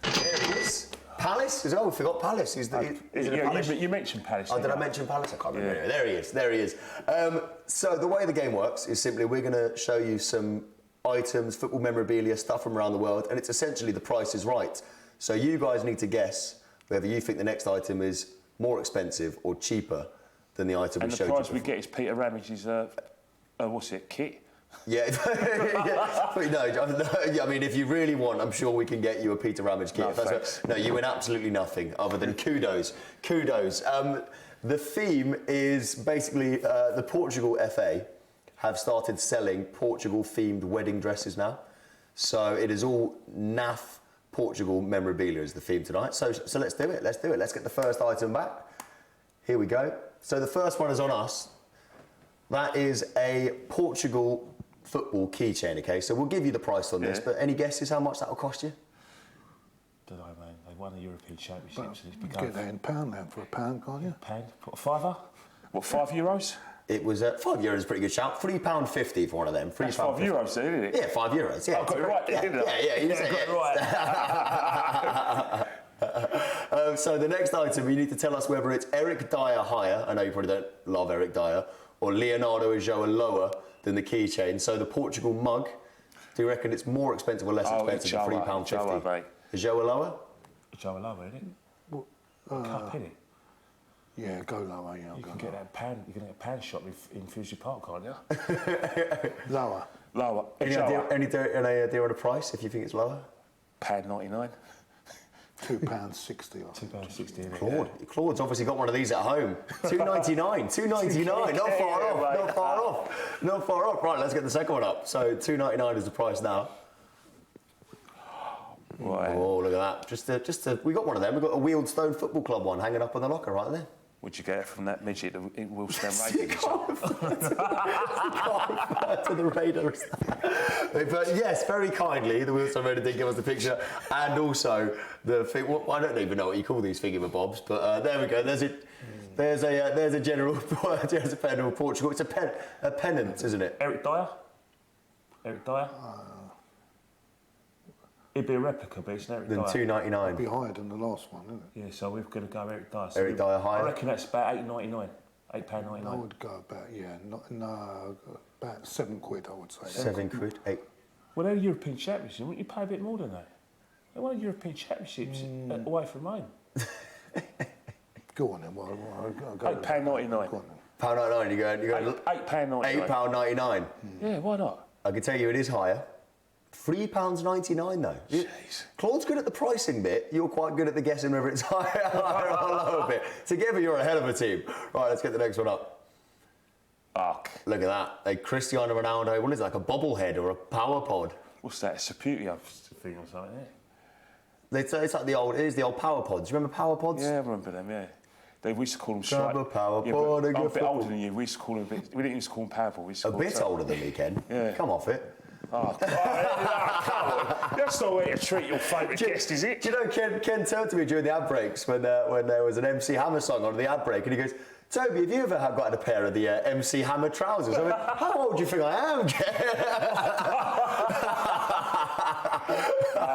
There he is. Palace as well. We forgot Palace. You mentioned Palace. Oh, did I mention Palace? I can't remember. Yeah. There he is. There he is. So the way the game works is simply we're going to show you some items, football memorabilia, stuff from around the world, and it's essentially The Price is Right. So you guys need to guess whether you think the next item is more expensive or cheaper than the item we showed you. And the prize we get is Peter Ramage's kit. Yeah, no, I mean, if you really want, I'm sure we can get you a Peter Ramage kit. No, you win absolutely nothing other than kudos. Kudos. The theme is basically the Portugal FA have started selling Portugal-themed wedding dresses now. So it is all NAF Portugal memorabilia is the theme tonight. So let's do it. Let's do it. Let's get the first item back. Here we go. So the first one is on us. That is a Portugal football keychain, okay? So we'll give you the price on this, but any guesses how much that will cost you? Don't know, man. They won the European Championships. You can get that in £1 now for £1, can't you? £1? Put a fiver? What, €5? It was €5 is a pretty good shout. £3.50 for one of them. That's €5, isn't it? Yeah, €5. Yeah, I got it right, didn't I? Yeah, you said it right. So the next item, you need to tell us whether it's Eric Dyer higher. I know you probably don't love Eric Dyer. Or Leonardo Ajoa lower than the keychain. So the Portugal mug, do you reckon it's more expensive or less expensive than £3.50? Ajoa lower? Ajoa lower, isn't it? Cup, innit? Yeah, go lower. Yeah, you can get that pan. You can get a pan shop in Fuji Park, can't you? Lower. Lower. Any idea on the price? If you think it's lower? £1.99. £2.60. £2.60. Claude's obviously got one of these at home. £2.99. £2.99. Not far off. Not far off. Not far off. Right, let's get the second one up. So £2.99 is the price now. Right. Oh, look at that. We got one of them. We've got a Wealdstone Football Club one hanging up on the locker right there. Would you get it from that midget in Wealdstone Raiders? To the Raiders. But yes, very kindly, the Wealdstone Raiders did give us the picture, and also the thing. Well, I don't even know what you call these thingamabobs, but there we go. There's a general Portugal. It's a pennant, isn't it? Eric Dyer. It'd be a replica, but it's an Eric Dyer. £2.99. It'd be higher than the last one, isn't it? Yeah, so we're going to go Eric Dyer. So Eric Dyer higher? I reckon that's about £8.99. £8.99. I would go about, about £7, I would say. £7, 8. Well, they're European Championships. Wouldn't you pay a bit more than that? They won European Championships away from home. Go on then. Well, £8.99. £8.99. You go. £8.99. £8.99. Yeah, why not? I can tell you it is higher. £3.99 though. Jeez. Claude's good at the pricing bit. You're quite good at the guessing whether it's higher or lower bit. Together, you're a hell of a team. Right, let's get the next one up. Fuck. Look at that. A Cristiano Ronaldo. What is it, like a bobblehead or a power pod? What's that? It's a Saputia thing or something, isn't it? It's like the old power pods. Do you remember power pods? Yeah, I remember them. Yeah. We used to call them Grab a power pod. I'm a bit older than you. We used to call them we didn't used to call them power pods. A bit older than me, Ken. Yeah. Come off it. Oh, come on. That's not the way to treat your favourite guest, is it? Do you know, Ken turned to me during the ad breaks when there was an MC Hammer song on the ad break, and he goes, Toby, have you ever got a pair of the MC Hammer trousers? I mean, how old do you think I am,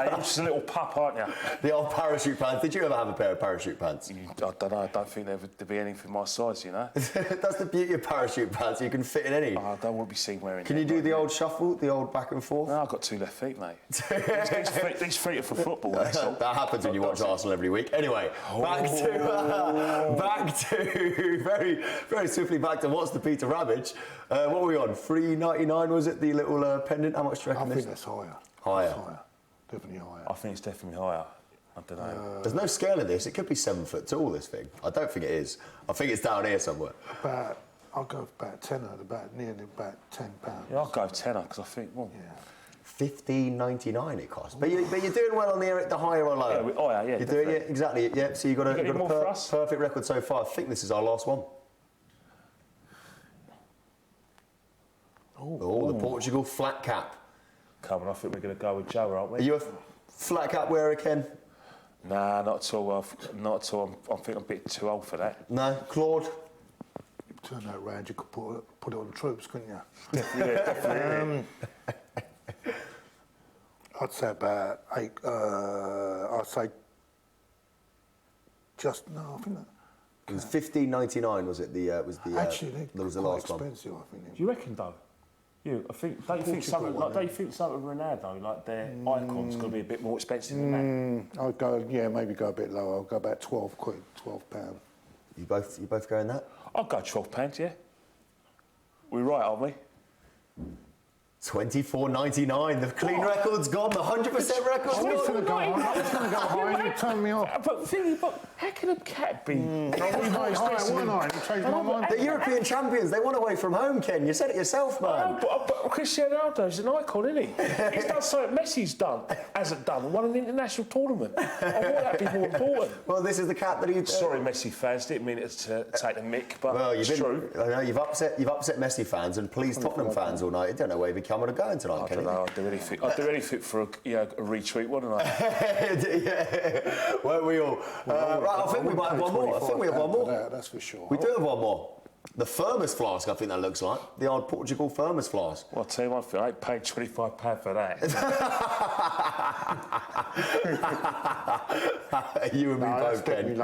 You're just a little pup, aren't you? The old parachute pants. Did you ever have a pair of parachute pants? I don't know. I don't think there'd be anything my size, you know. That's the beauty of parachute pants. You can fit in any. I don't want to be seen wearing. Can you do the old shuffle, the old back and forth? No, I've got 2 left feet, mate. these feet are for football. That's all. That happens when you watch Arsenal every week. Anyway, back to very, very swiftly back to what's the Peter Ramage. What were we on? $3.99 was it? The little pendant. How much do you reckon? I think that's higher. Higher. That's higher. Definitely higher. I think it's definitely higher. I don't know. There's no scale of this. It could be 7 foot tall, this thing. I don't think it is. I think it's down here somewhere. I'll go about tenner, nearly about £10. Yeah, I'll go tenner because I think, well... Yeah. $15.99 it costs. But you're doing well on the higher or lower. Yeah, You're doing it, exactly. Yeah, so you've got a perfect record so far. I think this is our last one. Oh, the Portugal flat cap. Come on, I think we're going to go with Joe, aren't we? Are you a flat cap wearer, Ken? Nah, not at all. Not at all. I think I'm a bit too old for that. No, Claude? Turn that round, you could put it on the troops, couldn't you? Definitely. I'd say about 8. I'd say I think that. It was $15.99, was it? Actually, that was the last one. Expensive, I think. Do you reckon, though? I think. Don't you think something like Ronaldo, like their icon's going to be a bit more expensive than that? I'd go, maybe go a bit lower. I'll go about £12. You both going that? I'll go £12, yeah. We're right, aren't we? $24.99. The clean record's gone. The 100% record's gone. I was going to go high and you turned me off. But how can a cat be? The European champions, they won away from home, Ken. You said it yourself, man. But Cristiano Ronaldo's an icon, isn't he? He's done something Messi's hasn't done. Won an international tournament. I want that to be more important. Well, this is the cap that he... Sorry, Messi fans. Didn't mean it to take the mick, but it's true. I know, you've upset Messi fans and pleased Tottenham fans all night. You don't know where you're coming or going tonight, Kenny. I don't know. I'd do anything for a retweet, wouldn't I? Yeah. Weren't we all? Right, I think we might have one more. I think we have one more. That's for sure. We do have one more. The Thermos flask, I think that looks like. The old Portugal Thermos flask. Well, I'll tell you one thing, I ain't paid £25 for that. You and me both, Ken.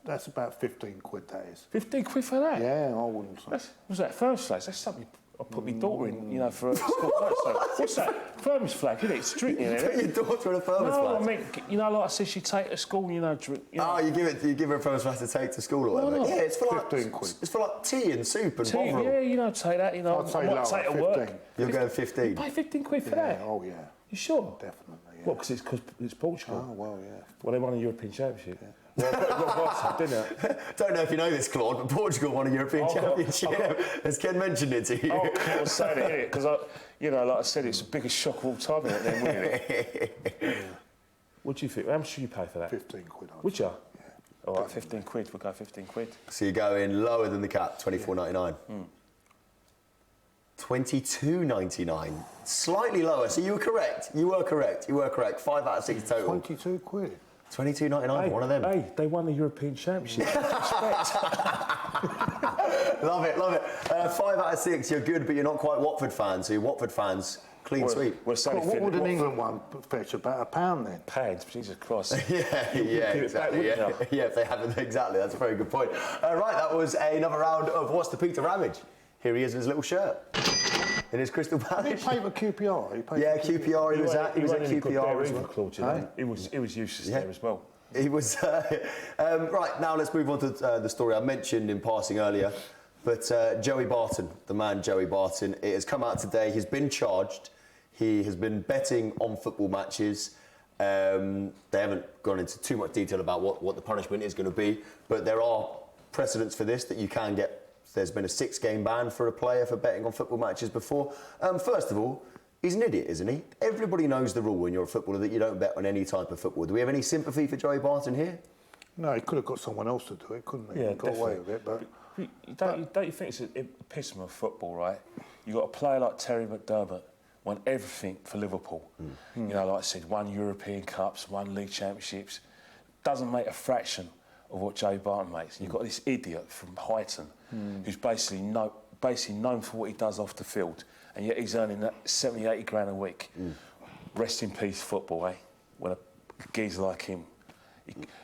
That's about 15 quid, that is. 15 quid for that? Yeah, I wouldn't say. Was that Thermos flask? That's something I put my daughter in, for a school concert. What's that? Thermos flag, isn't it? It's drinking in it. Put your daughter in a Thermos flask? No, I mean, like I said, she take to school, drink. Oh, you give her a Thermos flask to take to school or whatever? Yeah, it's for 15 quid. It's for like tea and soup and bovril. Yeah, take that, I might take it to work. You're going 15? You pay 15 quid for that? Oh, yeah. You sure? Definitely, yeah. What, because it's Portugal? Oh, well, yeah. Well, they won a European Championship. Yeah. Well, I got didn't I? Don't know if you know this, Claude, but Portugal won a European Championship. As Ken mentioned it to you. Oh, of course, saying it, innit? Because, like I said, it's the biggest shock of all time, isn't it, then, winning it? Yeah. What do you think? How much should you pay for that? 15 quid. Would you? Yeah. All right, 15 quid. We'll go 15 quid. So you're going lower than the cap, £24.99. $22.99. Slightly lower. So you were correct. 5 out of 6 total. 22 quid. $22.99 for one of them. Hey, they won the European Championship. Love it. 5 out of 6, you're good, but you're not quite Watford fans. So you're Watford fans, clean sweep. What would an England one fetch? About £1 then? Pounds, Jesus Christ. Yeah, exactly. Yeah, if they haven't, exactly. That's a very good point. Right, that was another round of What's the Peter Ramage. Here he is in his little shirt. In his Crystal Palace. Did he play for QPR? QPR. He was at QPR as well. He was useless there as well. He was. Right, now let's move on to the story I mentioned in passing earlier. But Joey Barton, the man Joey Barton, it has come out today. He's been charged. He has been betting on football matches. They haven't gone into too much detail about what the punishment is going to be. But there are precedents for this that you can get. There's been a 6-game ban for a player for betting on football matches before. First of all, he's an idiot, isn't he? Everybody knows the rule when you're a footballer that you don't bet on any type of football. Do we have any sympathy for Joey Barton here? No, he could have got someone else to do it, couldn't he? Yeah, he got away with it, but... Don't you think it's an epitome of football, right? You've got a player like Terry McDermott, won everything for Liverpool. Like I said, won European Cups, won League Championships. Doesn't make a fraction of what Joe Barton makes. And you've got this idiot from Highton who's basically known for what he does off the field, and yet he's earning that 70, 80 grand a week. Rest in peace, football, eh? When a geezer like him,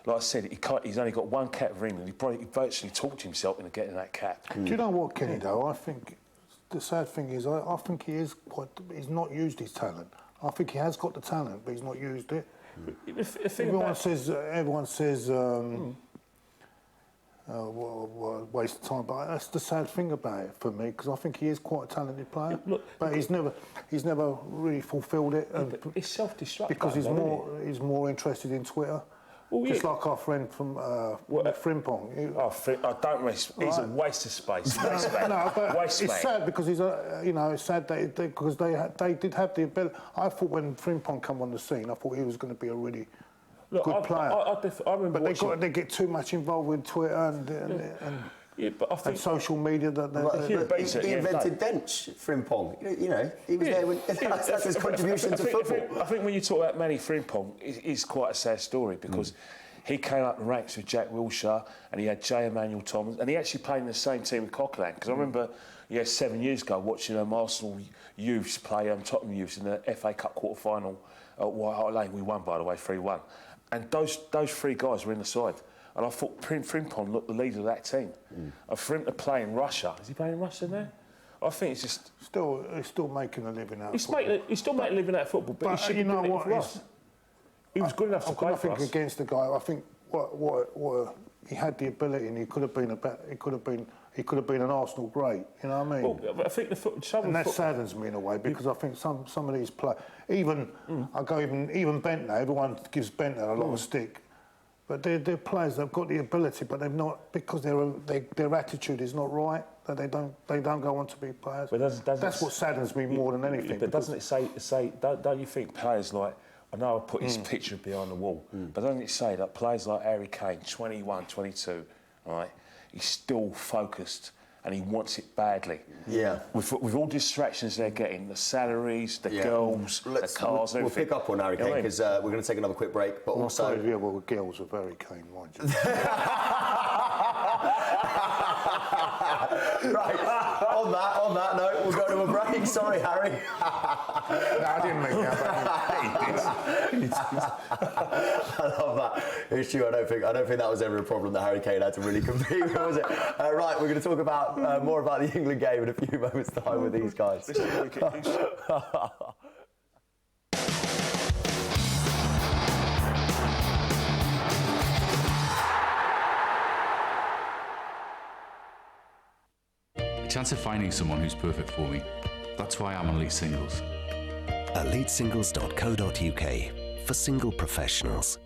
like I said, he's only got one cap for England. He virtually talked himself into getting that cap. Do you know what, Kenny, though? I think the sad thing is, I think he's not used his talent. I think he has got the talent, but he's not used it. Everyone says waste of time, but that's the sad thing about it for me, because I think he is quite a talented player, but he's never really fulfilled it. It's self-destruct because he's more interested in Twitter. Well, just like our friend from Frimpong. I don't waste. He's a waste of space. It's sad because it's sad because they did have the ability. I thought when Frimpong came on the scene, I thought he was going to be a really good player. I remember, but they get too much involved with Twitter and social media. He invented bench, Frimpong. He was there when that's his contribution to football. I think when you talk about Manny Frimpong, it's quite a sad story because he came up the ranks with Jack Wilshere and he had J. Emmanuel Thomas, and he actually played in the same team with Coquelin. Because I remember, 7 years ago watching Arsenal youths play Tottenham youths in the FA Cup quarter-final at White Hart Lane. We won, by the way, 3-1. And those three guys were in the side. And I thought Frimpong looked the leader of that team. And for him to play in Russia, is he playing in Russia now? I think it's just... He's still making a living out of football. He's still making a living out of football, but he should be doing it for us. He was good enough to play for us. I think against the guy, I think what he had the ability, and he could have been an Arsenal great. You know what I mean? Well, I think and that saddens me in a way, because I think some of these players, even Bentner, everyone gives Bentner a lot of stick. But they're players that've got the ability, but they've not, because their attitude is not right. That they don't go on to be players. But that's what saddens me more than anything. But doesn't it say? Don't you think players like, I know I put his picture behind the wall, but doesn't it say that players like Harry Kane, 21, 22, right? He's still focused and he wants it badly. Yeah. With all distractions they're getting, the salaries, the girls, the cars, everything. We'll pick up on Harry Kane because we're going to take another quick break, but also... the girls are very keen, mind you. Right, on that note, we'll go to a break. Sorry, Harry. No, I didn't mean that. I love that. It's true. I don't think that was ever a problem that Harry Kane had to really compete with, was it? Right, we're going to talk about more about the England game in a few moments' time with these guys. Chance of finding someone who's perfect for me. That's why I'm Elite Singles. EliteSingles.co.uk for single professionals.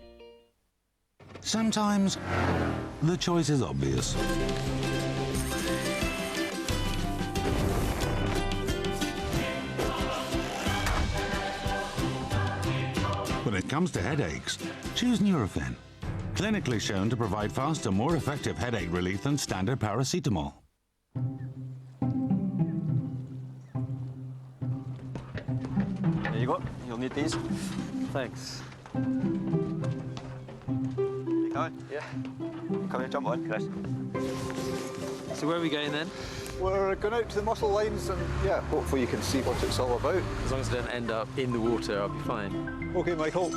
Sometimes the choice is obvious. When it comes to headaches, choose Nurofen. Clinically shown to provide faster, more effective headache relief than standard paracetamol. There you go. You'll need these. Thanks. You coming? Yeah. Come here, jump on, Chris. So where are we going then? We're going out to the muscle lines and, yeah, hopefully you can see what it's all about. As long as it doesn't end up in the water, I'll be fine. OK, Michael.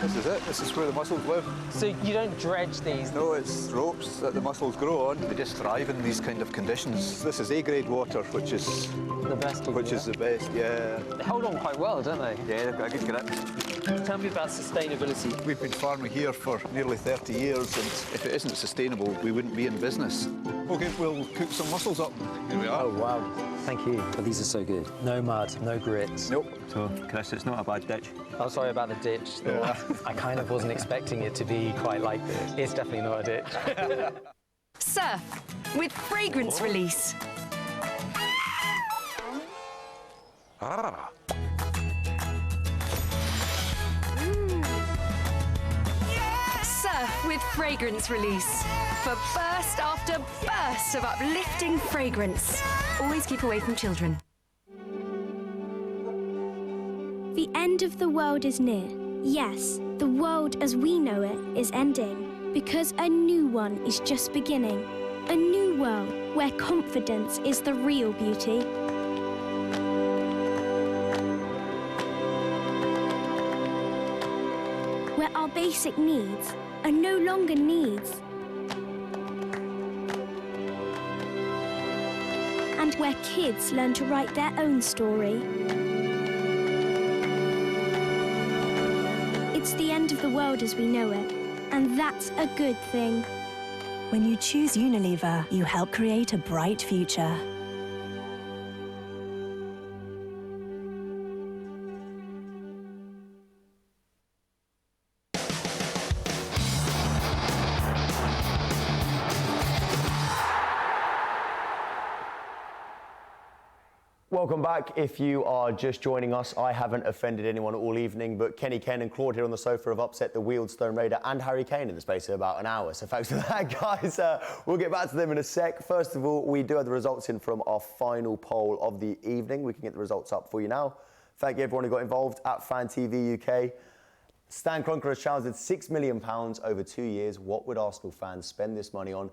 This is it. This is where the mussels live. So you don't dredge these? No, it's ropes that the mussels grow on. They just thrive in these kind of conditions. This is A-grade water, which is the best. Is the best, yeah. They hold on quite well, don't they? Yeah, they've got a good grip. Tell me about sustainability. We've been farming here for nearly 30 years, and if it isn't sustainable, we wouldn't be in business. OK, we'll cook some mussels up. Here we are. Oh, wow. Thank you. But these are so good. No mud, no grit. Nope. So, Chris, it's not a bad ditch. I'm sorry about the ditch. Yeah. I kind of wasn't expecting it to be quite like this. It's definitely not a ditch. Surf with fragrance release. Surf with fragrance release. For burst after burst of uplifting fragrance. Always keep away from children. The end of the world is near. Yes, The world as we know it is ending because a new one is just beginning. A new world where confidence is the real beauty. Where our basic needs are no longer needs. And where kids learn to write their own story. It's the end of the world as we know it, and that's a good thing. When you choose Unilever, you help create a bright future. Welcome back. If you are just joining us, I haven't offended anyone all evening, but Kenny Ken and Claude here on the sofa have upset the Wealdstone Raider and Harry Kane in the space of about an hour. So thanks for that, guys. We'll get back to them in a sec. First of all, we do have the results in from our final poll of the evening. We can get the results up for you now. Thank you everyone who got involved at Fan TV UK. Stan Kroenke has challenged £6 million over 2 years. What would Arsenal fans spend this money on?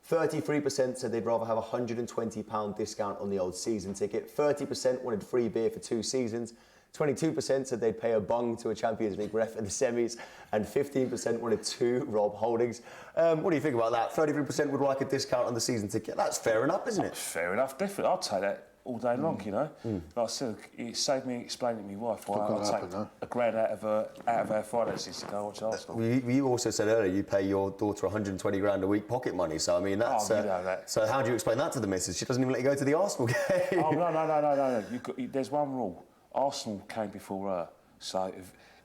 33% said they'd rather have a £120 discount on the old season ticket. 30% wanted free beer for 2 seasons. 22% said they'd pay a bung to a Champions League ref in the semis. And 15% wanted 2 Rob Holdings. What do you think about that? 33% would like a discount on the season ticket. That's fair enough, isn't it? Fair enough, definitely. I'll take that all day long, you know. Like I said, it saved me explaining to my wife why I'll take £1,000 out of our finances to go watch Arsenal. You also said earlier you pay your daughter 120 grand a week pocket money, so I mean that's. You know that. So how do you explain that to the missus? She doesn't even let you go to the Arsenal game. Oh no! There's one rule. Arsenal came before her, so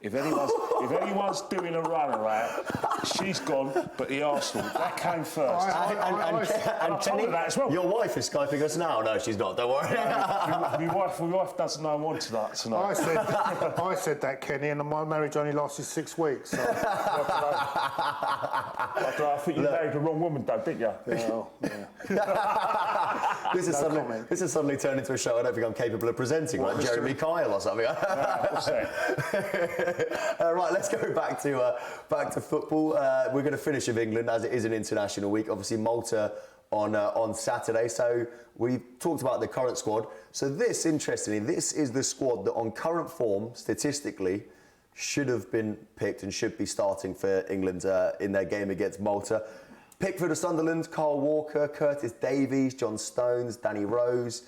if anyone's doing a runaround, she's gone. But the Arsenal that came first. And Kenny, that as well. Your wife is skyping us now. No, she's not. Don't worry. My wife doesn't know I'm on tonight. I said that, Kenny, and my marriage only lasted 6 weeks. So I think you married the wrong woman, though, didn't you? Well, This has suddenly turned into a show I don't think I'm capable of presenting, like Jeremy Kyle or something. Right, let's go back to football. We're going to finish with England as it is an international week. Obviously, Malta on Saturday. So we talked about the current squad. So interestingly, this is the squad that on current form, statistically, should have been picked and should be starting for England in their game against Malta. Pickford of Sunderland, Kyle Walker, Curtis Davies, John Stones, Danny Rose,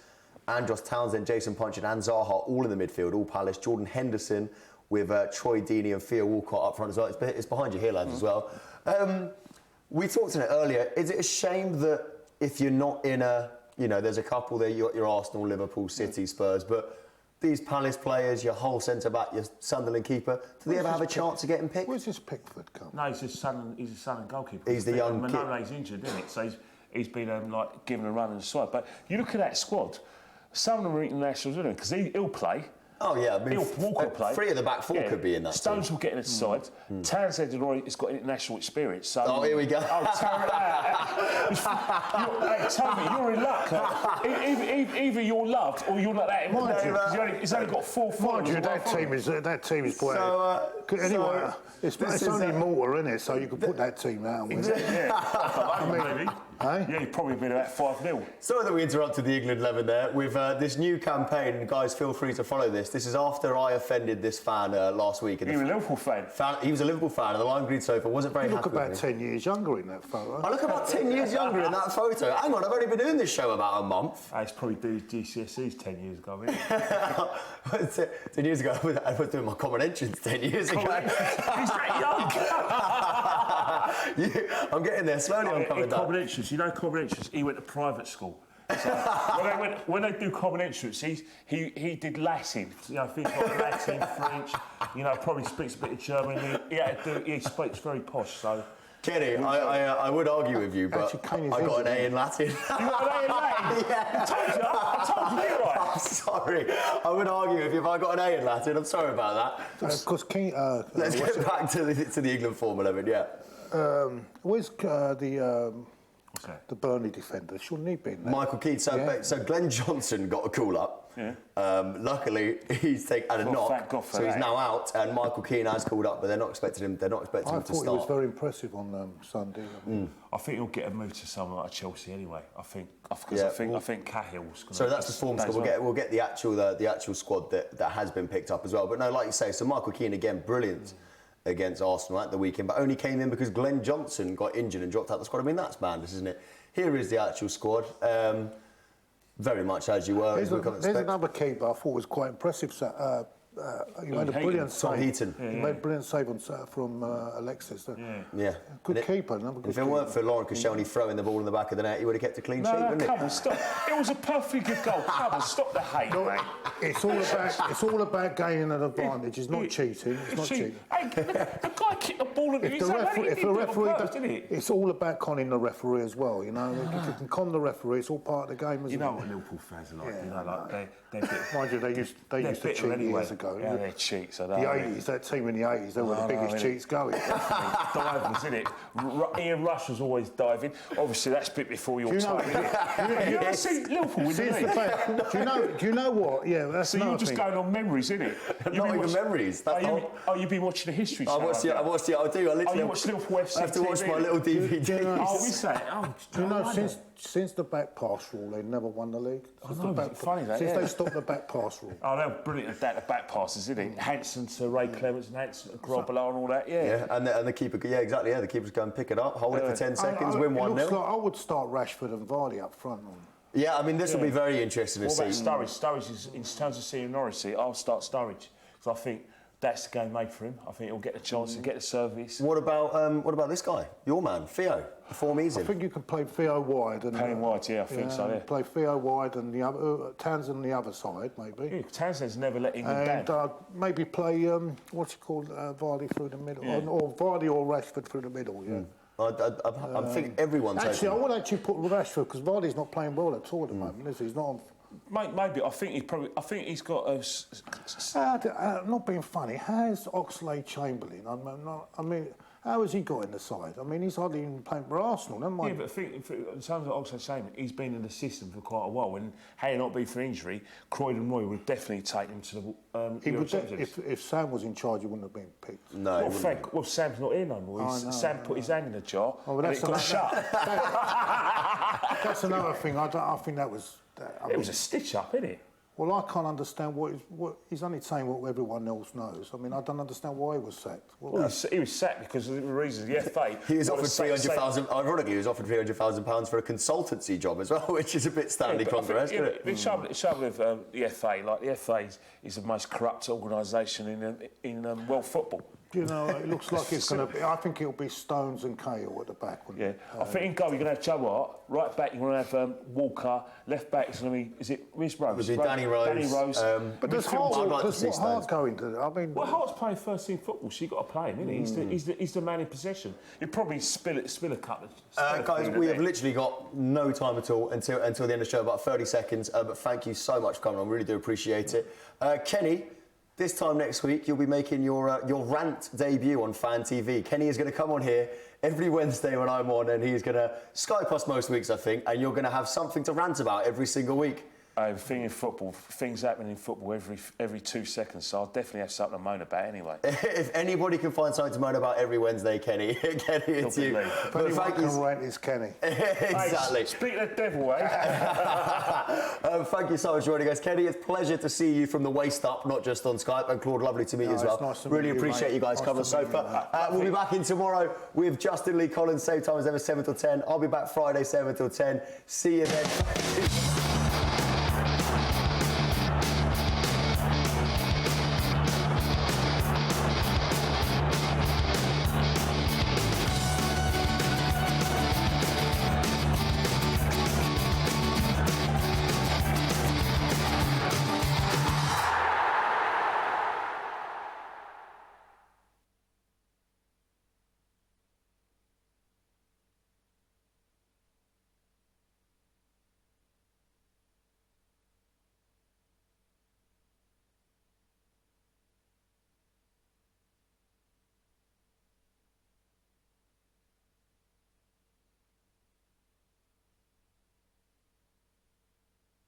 Andros Townsend, Jason Puncheon and Zaha all in the midfield, all Palace. Jordan Henderson with Troy Deeney and Theo Walcott up front as well. It's behind you here, lads, as well. We talked on it earlier. Is it a shame that if you're not in there's a couple there, you got your Arsenal, Liverpool, City, Spurs, but these Palace players, your whole centre-back, your Sunderland keeper, do they ever have a chance of getting picked? Where's this Pickford come? No, he's a Sunderland goalkeeper. He's the young kid. Manole's injured, isn't it? So he's been given a run and a swipe. But you look at that squad, some of them are internationals, isn't it? Because he'll play. Oh, yeah. I mean, Walker play. 3 of the back 4 could be in that Stones team. will get in the side. Townsend has got international experience. So here we go. Tommy, you're in luck. Either you're loved or you're not that in he's only got 4 Mind you, that team is put out. Anyway, it's only Malta, isn't it? So you could put that team out. Yeah, you've probably been about 5-0. Sorry that we interrupted the England 11 there. With this new campaign, guys, feel free to follow this. This is after I offended this fan last week. You were a Liverpool fan? He was a Liverpool fan, and the lime green sofa wasn't very happy. You look about 10 years younger in that photo. I look about 10 years younger in that photo. Hang on, I've only been doing this show about a month. It's probably doing GCSEs 10 years ago, isn't it? 10 years ago, I was doing my common entrance 10 years ago. He's that young! I'm getting there slowly. I'm coming down. Common entrance, you know, common entrance, he went to private school. So when they do common entrance, he did Latin, things like Latin, French, probably speaks a bit of German. He speaks very posh, so. Kenny, I would argue with you, but I got an A in Latin. You got an A in Latin? Yeah. I told you, right? I'm sorry. I would argue with you if I got an A in Latin. I'm sorry about that. Let's get back to the England Form 11, yeah. Where's the the Burnley defender. Shouldn't he be in there? Michael Keane. So Glenn Johnson got a call up. Yeah. Luckily, he's had a knock, thank God for so he's that. now out. And Michael Keane has called up, but they're not expecting him. They're not expecting him to start. I thought he was very impressive on Sunday. I think he'll get a move to someone like Chelsea anyway. I think Cahill's. So that's the form squad. We'll get the actual squad that has been picked up as well. But no, like you say, so Michael Keane again, brilliant against Arsenal at the weekend, but only came in because Glenn Johnson got injured and dropped out the squad. I mean, that's madness, isn't it? Here is the actual squad. Very much as you were. There's another keeper I thought was quite impressive. He made a brilliant save. He made a brilliant save from Alexis. Yeah. Good keeper. If it weren't for Lauren Koscielny throwing the ball in the back of the net, he would have kept a clean sheet, wouldn't come on, stop. It was a perfectly good goal. Come on, stop the hate, mate. It's all about gaining an advantage. It's not cheating. It's not cheating. Hey, the guy kicked the ball in it's all about conning the referee as well. You know, if you can con the referee, it's all part of the game. You know what Liverpool fans are like. You know, like mind you, they used to cheat years ago. Yeah, they cheat. So the 80s, that team in the 80s, they were the biggest cheats going. Divers, isn't it? Ian Rush was always diving. Obviously, that's a bit before your time. You ever see Liverpool win the league? Do you know what? Yeah, that's so you're just going on memories, isn't it? Not even memories. You've been watching the History Channel. I watched it. I do. I literally. You watch Liverpool FC. I have to watch my little DVDs. Is that? Do you know, since the back pass rule, they never won the league. Since they stopped the back pass rule. Oh, they're brilliant at the back passes, isn't it? Hansen to Ray Clements and Hansen to Grobbelaar and all that, and the keeper, exactly, the keeper's go and pick it up, hold it for 10 seconds, win 1-0. Like I would start Rashford and Vardy up front. Yeah, I mean, this will be very interesting to see. What about Sturridge? Sturridge is, in terms of seniority, I'll start Sturridge, because I think that's the game made for him. I think he'll get the chance to get the service. What about this guy, your man, Theo? The form he's in. I think you can play Theo wide. And, play him wide, I think so. Yeah. Play Theo wide and the other Townsend on the other side, maybe. Yeah, Townsend's never let England down. Maybe play Vardy through the middle, or Vardy or Rashford through the middle. Yeah. I think everyone's. Actually, I would actually put Rashford because Vardy's not playing well at all at the moment, is he? He's not on. Maybe. I think he's got a. Not being funny. How's Oxlade-Chamberlain? I mean, how has he got in the side? I mean, he's hardly even playing for Arsenal, never mind. Yeah, but I think in terms of Oxlade-Chamberlain, he's been in the system for quite a while. And had it not been for injury, Croydon Roy would definitely take him to the. If Sam was in charge, he wouldn't have been picked. No. Well, Sam's not here no more. Sam put his hand in the jar. Oh, and it got shut. That's another thing. I think that was. It was a stitch up, isn't it? Well, I can't understand what he's only saying what everyone else knows. I mean, I don't understand why he was sacked. He was sacked because of the reasons the FA. He was offered £300,000. Ironically, he was offered £300,000 for a consultancy job as well, which is a bit Stanley Congress, isn't it? The trouble with the FA, like the FA is the most corrupt organisation in world football. You know, it looks like it's going to be. I think it'll be Stones and Cahill at the back. Yeah, I think in goal you're going to have Joe Hart. Right back you're going to have Walker. Left back is going to be. Is it Rhys Rose? It'll be Danny Rose. Danny Rose. But does Hart go into? I mean, well, Hart's playing first team football, so you've got to play him, isn't he? He's the man in possession. He'll probably spill a couple. Guys, we have literally got no time at all until the end of the show, about 30 seconds. But thank you so much for coming on. Really do appreciate it, Kenny. This time next week, you'll be making your rant debut on Fan TV. Kenny is going to come on here every Wednesday when I'm on, and he's going to Skype us most weeks, I think, and you're going to have something to rant about every single week. Thing in football, things happen in football every 2 seconds, so I'll definitely have something to moan about anyway. If anybody can find something to moan about every Wednesday, Kenny, it's you. If anyone can rant, it's Kenny. Exactly. Hey, speak the devil, eh? Thank you so much for joining us, Kenny. It's a pleasure to see you from the waist up, not just on Skype. And Claude, lovely to meet you as well. Nice to really meet appreciate you guys coming on the sofa. We'll be back in tomorrow with Justin Lee Collins, same time as ever, 7 till 10. I'll be back Friday, 7 till 10. See you then.